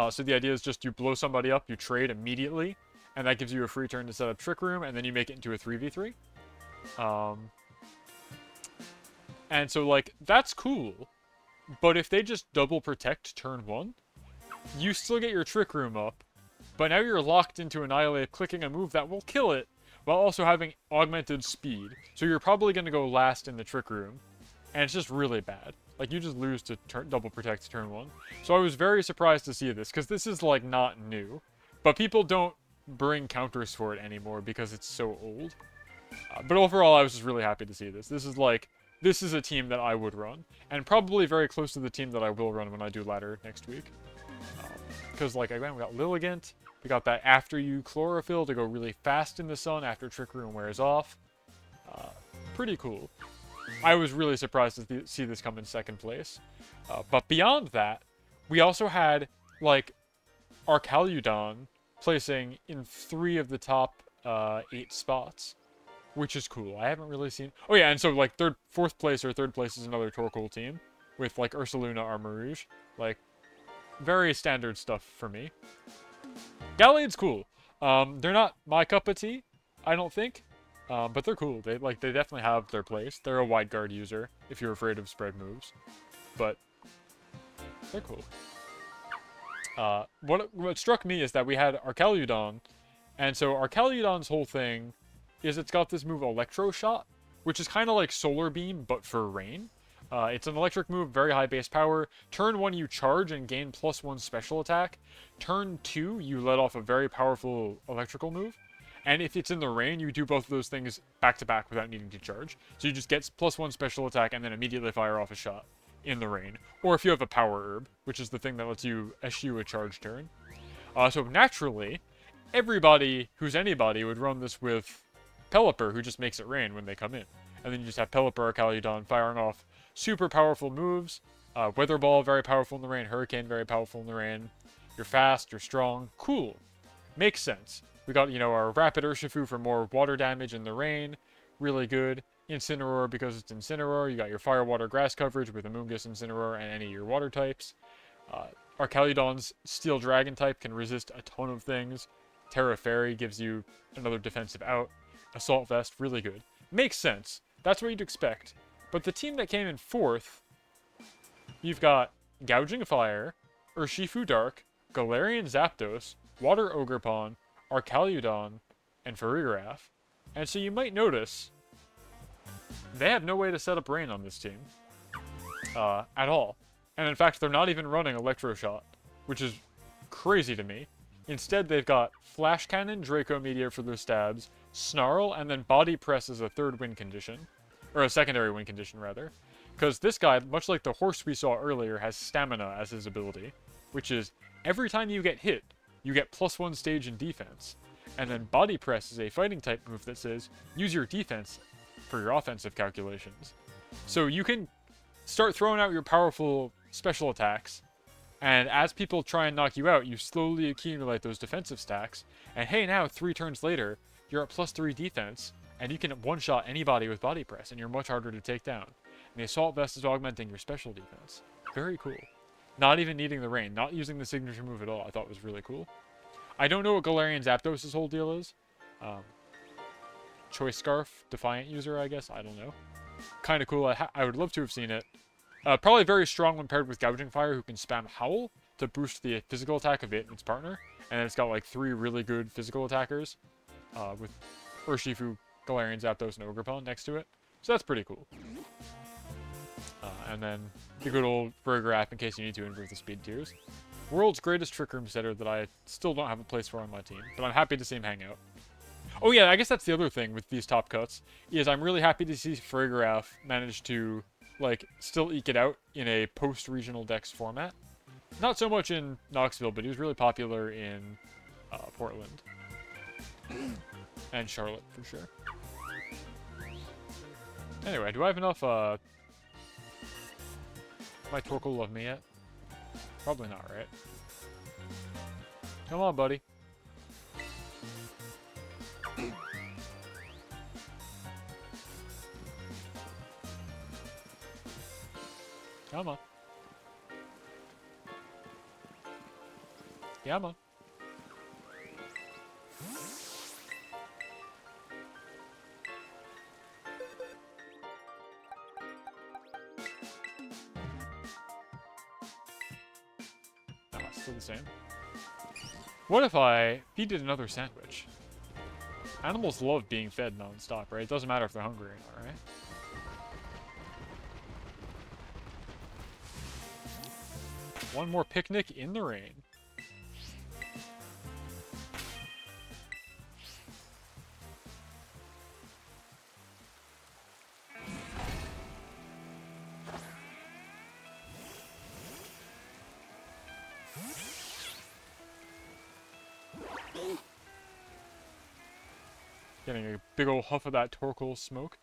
So the idea is just you blow somebody up, you trade immediately, and that gives you a free turn to set up Trick Room, and then you make it into a 3v3. And so, like, that's cool. But if they just double protect turn 1, you still get your Trick Room up, but now you're locked into Annihilate clicking a move that will kill it, while also having augmented speed. So you're probably going to go last in the Trick Room, and it's just really bad. Like, you just lose to double protect turn 1. So I was very surprised to see this, because this is, like, not new. But people don't bring counters for it anymore because it's so old. But overall, I was just really happy to see this. This is a team that I would run, and probably very close to the team that I will run when I do ladder next week. Because, like, again, we got Lilligant, we got that after you chlorophyll to go really fast in the sun after Trick Room wears off. Pretty cool. I was really surprised to see this come in second place. But beyond that, we also had, like, Arcaludon placing in 3 of the top 8 spots, which is cool. I haven't really seen... Oh yeah, and so, like, 4th place or 3rd place is another Torkoal team with, like, Ursaluna, Armarouge. Like, very standard stuff for me. Gallade's cool. They're not my cup of tea, I don't think. But they're cool. They definitely have their place. They're a wide guard user if you're afraid of spread moves. But they're cool. What struck me is that we had Arcaludon, and so Arcaludon's whole thing is it's got this move Electro Shot, which is kind of like Solar Beam, but for rain. It's an electric move, very high base power. Turn 1, you charge and gain +1 special attack. Turn 2, you let off a very powerful electrical move. And if it's in the rain, you do both of those things back to back without needing to charge. So you just get +1 special attack and then immediately fire off a shot in the rain. Or if you have a Power Herb, which is the thing that lets you eschew a charge turn. So naturally, everybody who's anybody would run this with Pelipper, who just makes it rain when they come in. And then you just have Pelipper, Arcaludon firing off super powerful moves. Weather Ball, very powerful in the rain. Hurricane, very powerful in the rain. You're fast, you're strong. Cool. Makes sense. We got, you know, our Rapid Urshifu for more water damage in the rain. Really good. Incineroar because it's Incineroar. You got your Fire, Water, Grass coverage with Amoonguss, Incineroar, and any of your water types. Arcaludon's Steel Dragon type can resist a ton of things. Terra Fairy gives you another defensive out. Assault Vest, really good. Makes sense. That's what you'd expect. But the team that came in 4th, you've got Gouging Fire, Urshifu Dark, Galarian Zapdos, Water Ogerpon, Arcaludon, and Farigiraf. And so you might notice they have no way to set up rain on this team. At all. And in fact, they're not even running Electro Shot, which is crazy to me. Instead, they've got Flash Cannon, Draco Meteor for their stabs, Snarl, and then Body Press as a third win condition. Or a secondary win condition, rather. Because this guy, much like the horse we saw earlier, has Stamina as his ability, which is every time you get hit, you get +1 stage in defense. And then Body Press is a fighting type move that says, use your defense for your offensive calculations. So you can start throwing out your powerful special attacks, and as people try and knock you out, you slowly accumulate those defensive stacks, and hey, now 3 turns later, you're at +3 defense, and you can one-shot anybody with Body Press, and you're much harder to take down. And the Assault Vest is augmenting your special defense. Very cool. Not even needing the rain, not using the signature move at all, I thought was really cool. I don't know what Galarian Zapdos' whole deal is. Choice Scarf, Defiant user, I guess, I don't know. Kind of cool, I would love to have seen it. Probably very strong when paired with Gouging Fire, who can spam Howl to boost the physical attack of it and its partner. And then it's got like 3 really good physical attackers, with Urshifu, Galarian Zapdos, and Ogerpon next to it. So that's pretty cool. And then the good old Burgraph in case you need to improve the speed tiers. World's greatest Trick Room setter that I still don't have a place for on my team, but I'm happy to see him hang out. Oh yeah, I guess that's the other thing with these top cuts, is I'm really happy to see Freygraph manage to, like, still eke it out in a post-regional Dex format. Not so much in Knoxville, but he was really popular in Portland. And Charlotte, for sure. Anyway, do I have enough, my Torkoal love me yet? Probably not, right? Come on, buddy. Come on. Come on. No, it's still the same. What if I feeded another sandwich? Animals love being fed non-stop, right? It doesn't matter if they're hungry or not, right? One more picnic in the rain. Getting a big old huff of that Torkoal smoke.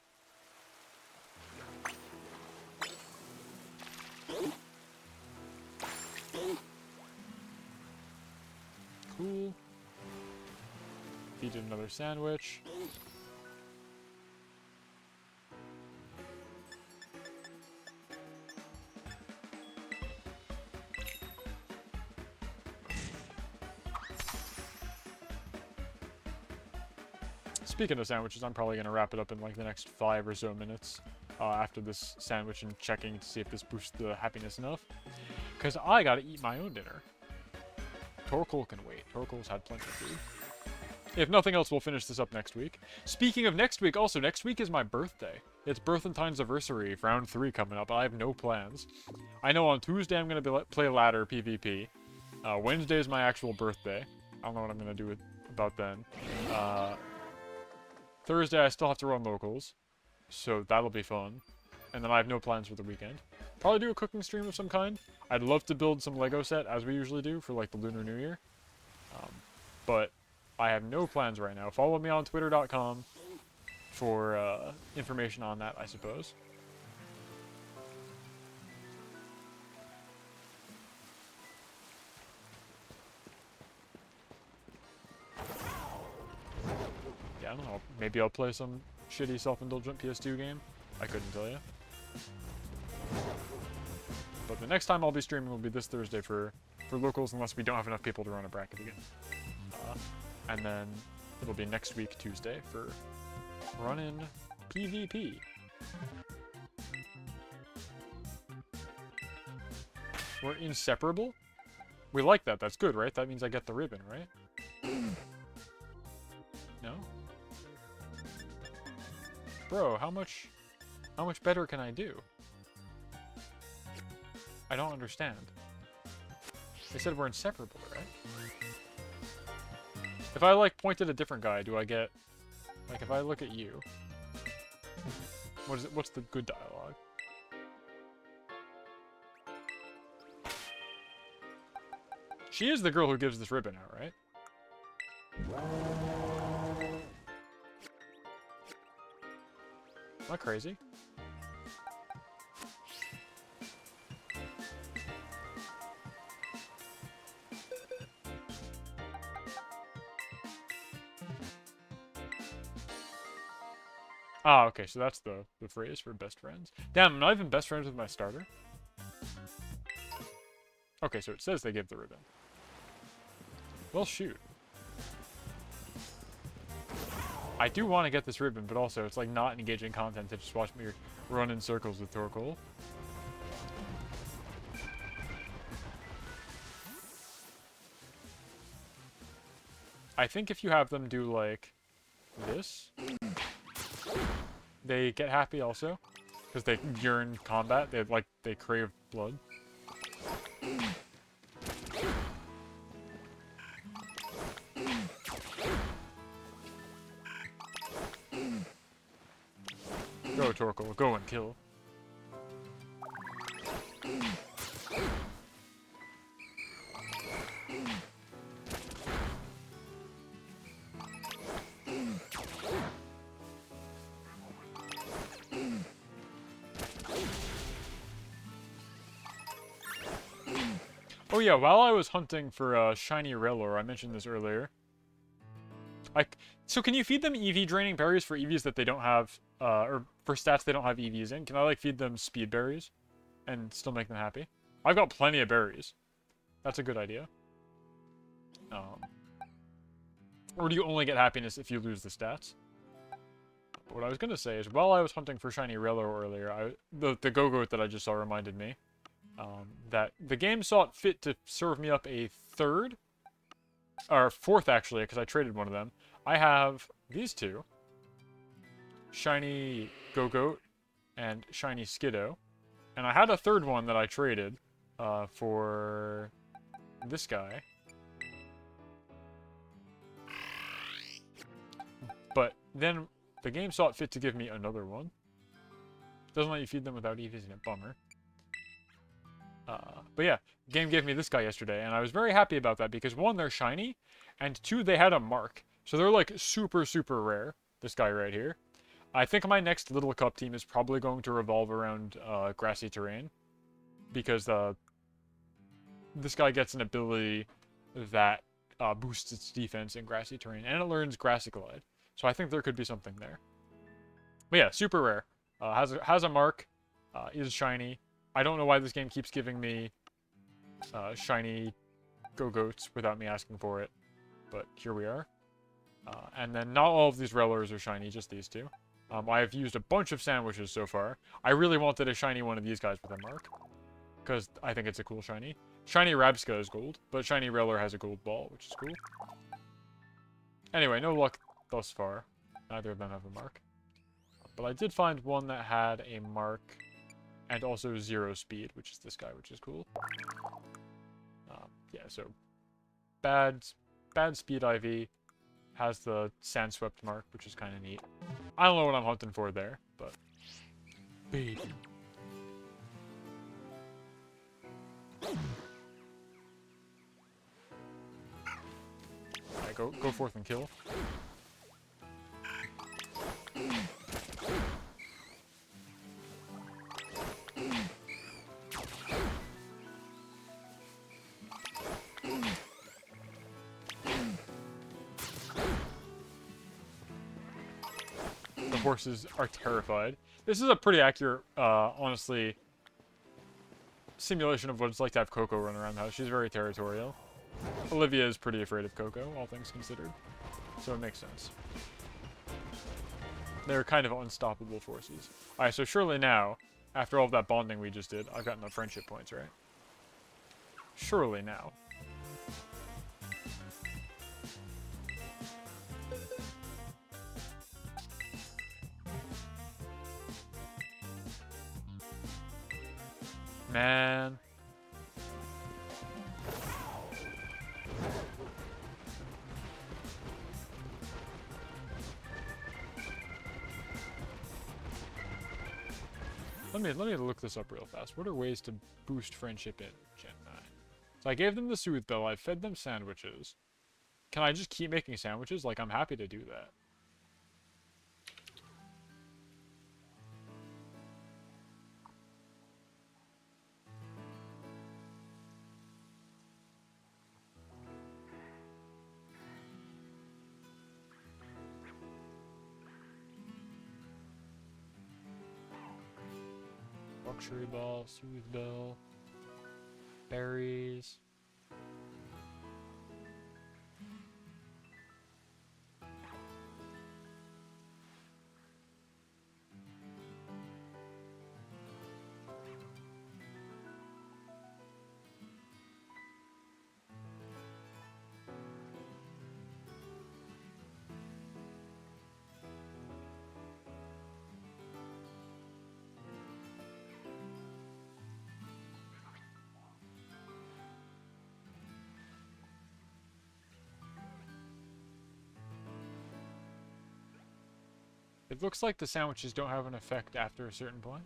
Cool. Feed it another sandwich. Speaking of sandwiches, I'm probably going to wrap it up in like the next 5 or so minutes after this sandwich and checking to see if this boosts the happiness enough. Because I got to eat my own dinner. Torkoal can wait. Torkoal's had plenty of food. If nothing else, we'll finish this up next week. Speaking of next week, also, next week is my birthday. It's Birthentine's anniversary, round 3 coming up. I have no plans. I know on Tuesday I'm going to play ladder PvP. Wednesday is my actual birthday. I don't know what I'm going to do about then. Thursday I still have to run locals, so that'll be fun. And then I have no plans for the weekend. Probably do a cooking stream of some kind. I'd love to build some Lego set, as we usually do, for like the Lunar New Year. But I have no plans right now. Follow me on twitter.com for information on that, I suppose. Yeah, I don't know. Maybe I'll play some shitty self-indulgent PS2 game. I couldn't tell you. But the next time I'll be streaming will be this Thursday for locals, unless we don't have enough people to run a bracket again. And then it'll be next week, Tuesday, for running PvP. We're inseparable? We like that. That's good, right? That means I get the ribbon, right? No? Bro, how much How much better can I do? I don't understand. They said we're inseparable, right? If I, like, point at a different guy, do I get... Like, if I look at you... What is it? What's the good dialogue? She is the girl who gives this ribbon out, right? Am I crazy? Ah, okay, so that's the phrase for best friends. Damn, I'm not even best friends with my starter. Okay, so it says they give the ribbon. Well, shoot. I do want to get this ribbon, but also it's like not engaging content to just watch me run in circles with Torkoal. I think if you have them do like this, they get happy also, because they yearn combat. They crave blood. Go, Torkoal, go and kill. Oh yeah, while I was hunting for shiny Rellor, I mentioned this earlier. So can you feed them EV draining berries for EVs that they don't have, or for stats they don't have EVs in? Can I like feed them speed berries and still make them happy? I've got plenty of berries. That's a good idea. Or do you only get happiness if you lose the stats? What I was gonna say is, while I was hunting for shiny Rellor earlier, the Go-Goat that I just saw reminded me that the game saw it fit to serve me up a third, or fourth actually, because I traded one of them. I have these two, shiny Go-Goat and shiny Skiddo, and I had a third one that I traded for this guy. But then the game saw it fit to give me another one. Doesn't let you feed them without EVs in it, bummer. But yeah, the game gave me this guy yesterday, and I was very happy about that because one, they're shiny, and two, they had a mark. So they're like super, super rare, this guy right here. I think my next Little Cup team is probably going to revolve around grassy terrain, because this guy gets an ability that boosts its defense in grassy terrain, and it learns Grassy Glide. So I think there could be something there. But yeah, super rare. Has a mark, is shiny. I don't know why this game keeps giving me shiny Go-Goats without me asking for it, but here we are. And then not all of these Rellors are shiny, just these two. I have used a bunch of sandwiches so far. I really wanted a shiny one of these guys with a mark, because I think it's a cool shiny. Shiny Rabska is gold, but shiny Rellor has a gold ball, which is cool. Anyway, no luck thus far. Neither of them have a mark. But I did find one that had a mark and also 0 speed, which is this guy, which is cool. Yeah, so bad speed IV, has the Sandswept mark, which is kind of neat. I don't know what I'm hunting for there, but baby. Alright, go forth and kill. The horses are terrified. This is a pretty accurate, honestly, simulation of what it's like to have Coco run around the house. She's very territorial. Olivia is pretty afraid of Coco, all things considered. So it makes sense. They're kind of unstoppable forces. Alright, so surely now, after all of that bonding we just did, I've gotten the friendship points, right? Surely now. Man. Let me look this up real fast. What are ways to boost friendship in Gen 9? So I gave them the Soothe Bell. I fed them sandwiches. Can I just keep making sandwiches? Like, I'm happy to do that. Luxury Ball, Soothe Bell, berries. It looks like the sandwiches don't have an effect after a certain point.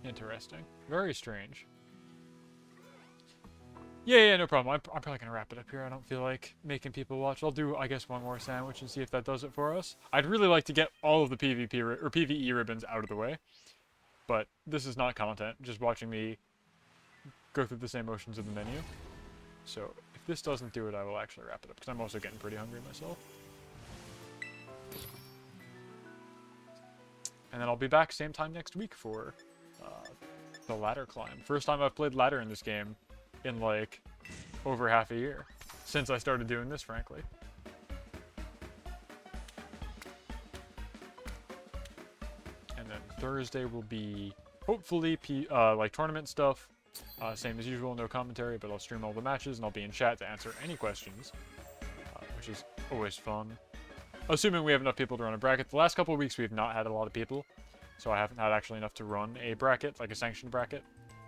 Interesting. Very strange. Yeah, no problem. I'm probably going to wrap it up here. I don't feel like making people watch. I'll do, I guess, one more sandwich and see if that does it for us. I'd really like to get all of the PvP or PvE ribbons out of the way. But this is not content. Just watching me go through the same motions of the menu. So if this doesn't do it, I will actually wrap it up. Because I'm also getting pretty hungry myself. And then I'll be back same time next week for the ladder climb. First time I've played ladder in this game in like over half a year. Since I started doing this, frankly. And then Thursday will be hopefully like tournament stuff. Same as usual, no commentary, but I'll stream all the matches and I'll be in chat to answer any questions. Which is always fun. Assuming we have enough people to run a bracket. The last couple of weeks we have not had a lot of people, so I haven't had actually enough to run a bracket, like a sanctioned bracket.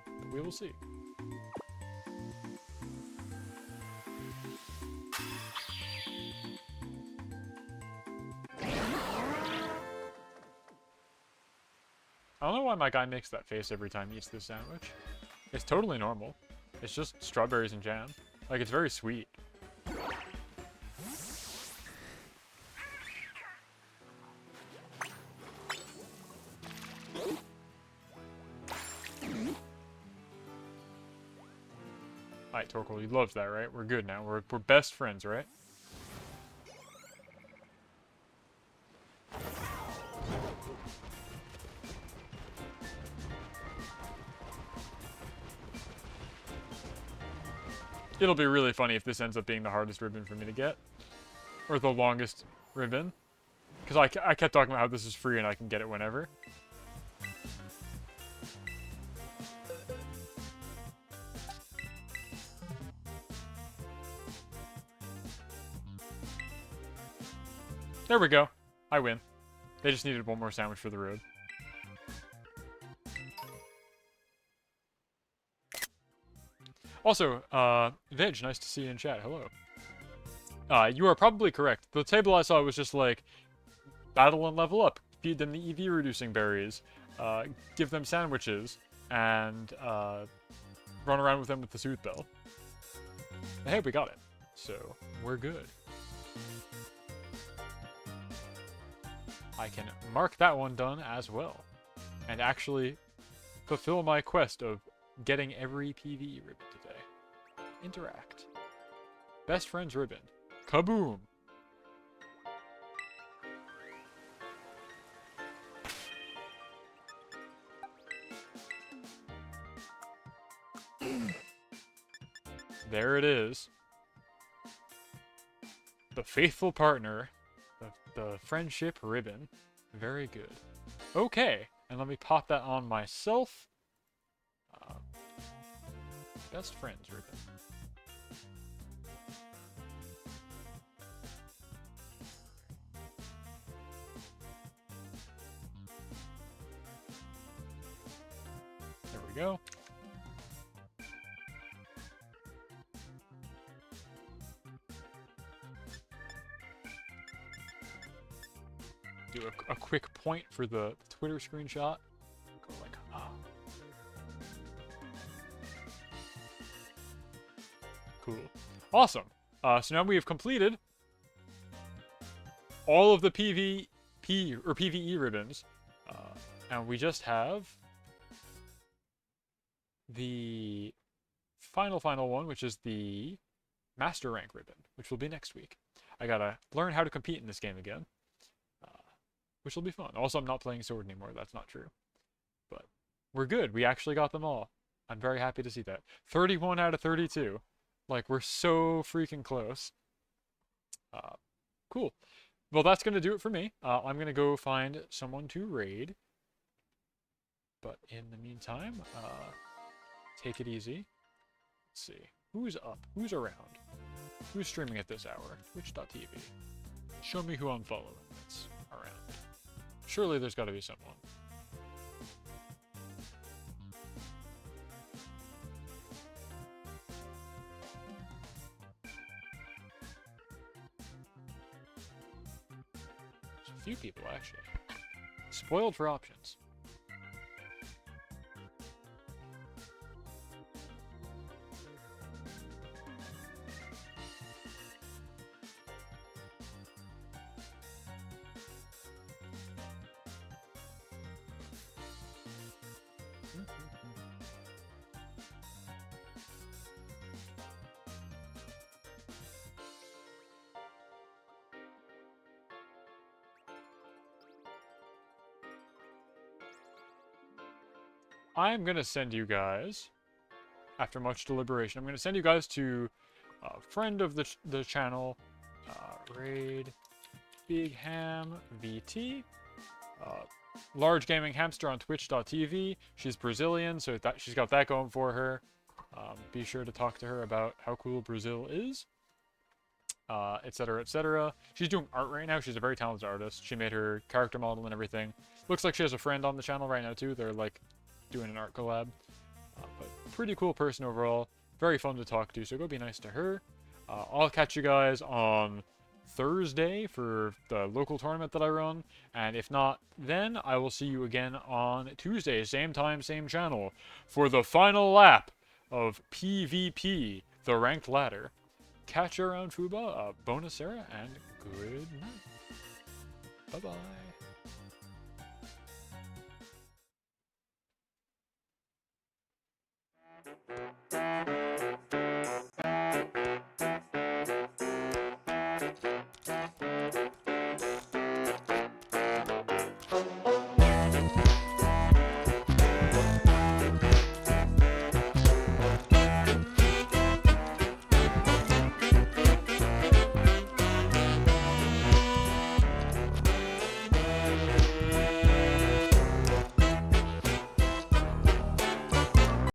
But we will see. I don't know why my guy makes that face every time he eats this sandwich. It's totally normal. It's just strawberries and jam. Like, it's very sweet. Alright, Torkoal, you loved that, right? We're good now. We're best friends, right? It'll be really funny if this ends up being the hardest ribbon for me to get. Or the longest ribbon. Because I kept talking about how this is free and I can get it whenever. There we go. I win. They just needed one more sandwich for the road. Also, Veg, nice to see you in chat. Hello. You are probably correct. The table I saw was just like, battle and level up. Feed them the EV reducing berries. Give them sandwiches. And run around with them with the Soothe Bell. And hey, we got it. So, we're good. I can mark that one done as well. And actually fulfill my quest of getting every PvE ribbon today. Interact. Best friends ribbon. Kaboom! There it is. The faithful partner. The friendship ribbon. Very good. Okay, and let me pop that on myself. Best friends ribbon. we go. Do a quick point for the Twitter screenshot. Go like, ah. Cool. Awesome. So now we have completed all of the PvP or PvE ribbons. And we just have the final one, which is the Master Rank ribbon, which will be next week. I gotta learn how to compete in this game again, which will be fun. Also, I'm not playing Sword anymore. That's not true. But we're good. We actually got them all. I'm very happy to see that. 31 out of 32. Like, we're so freaking close. Cool. Well, that's going to do it for me. I'm going to go find someone to raid. But in the meantime, take it easy. Let's see. Who's up? Who's around? Who's streaming at this hour? Twitch.tv. Show me who I'm following that's around. Surely there's got to be someone. There's a few people, actually. Spoiled for options. I'm going to send you guys, after much deliberation, I'm going to send you guys to a friend of the channel, Raid Big Ham VT, Large Gaming Hamster on Twitch.tv. She's Brazilian, so she's got that going for her. Be sure to talk to her about how cool Brazil is, etc., etc. She's doing art right now. She's a very talented artist. She made her character model and everything. Looks like she has a friend on the channel right now, too. They're, like, doing an art collab. But pretty cool person overall. Very fun to talk to, so go be nice to her. I'll catch you guys on Thursday for the local tournament that I run. And if not, then I will see you again on Tuesday, same time, same channel, for the final lap of PvP, the ranked ladder. Catch you around Fuba, bonus era, and good night. Bye-bye.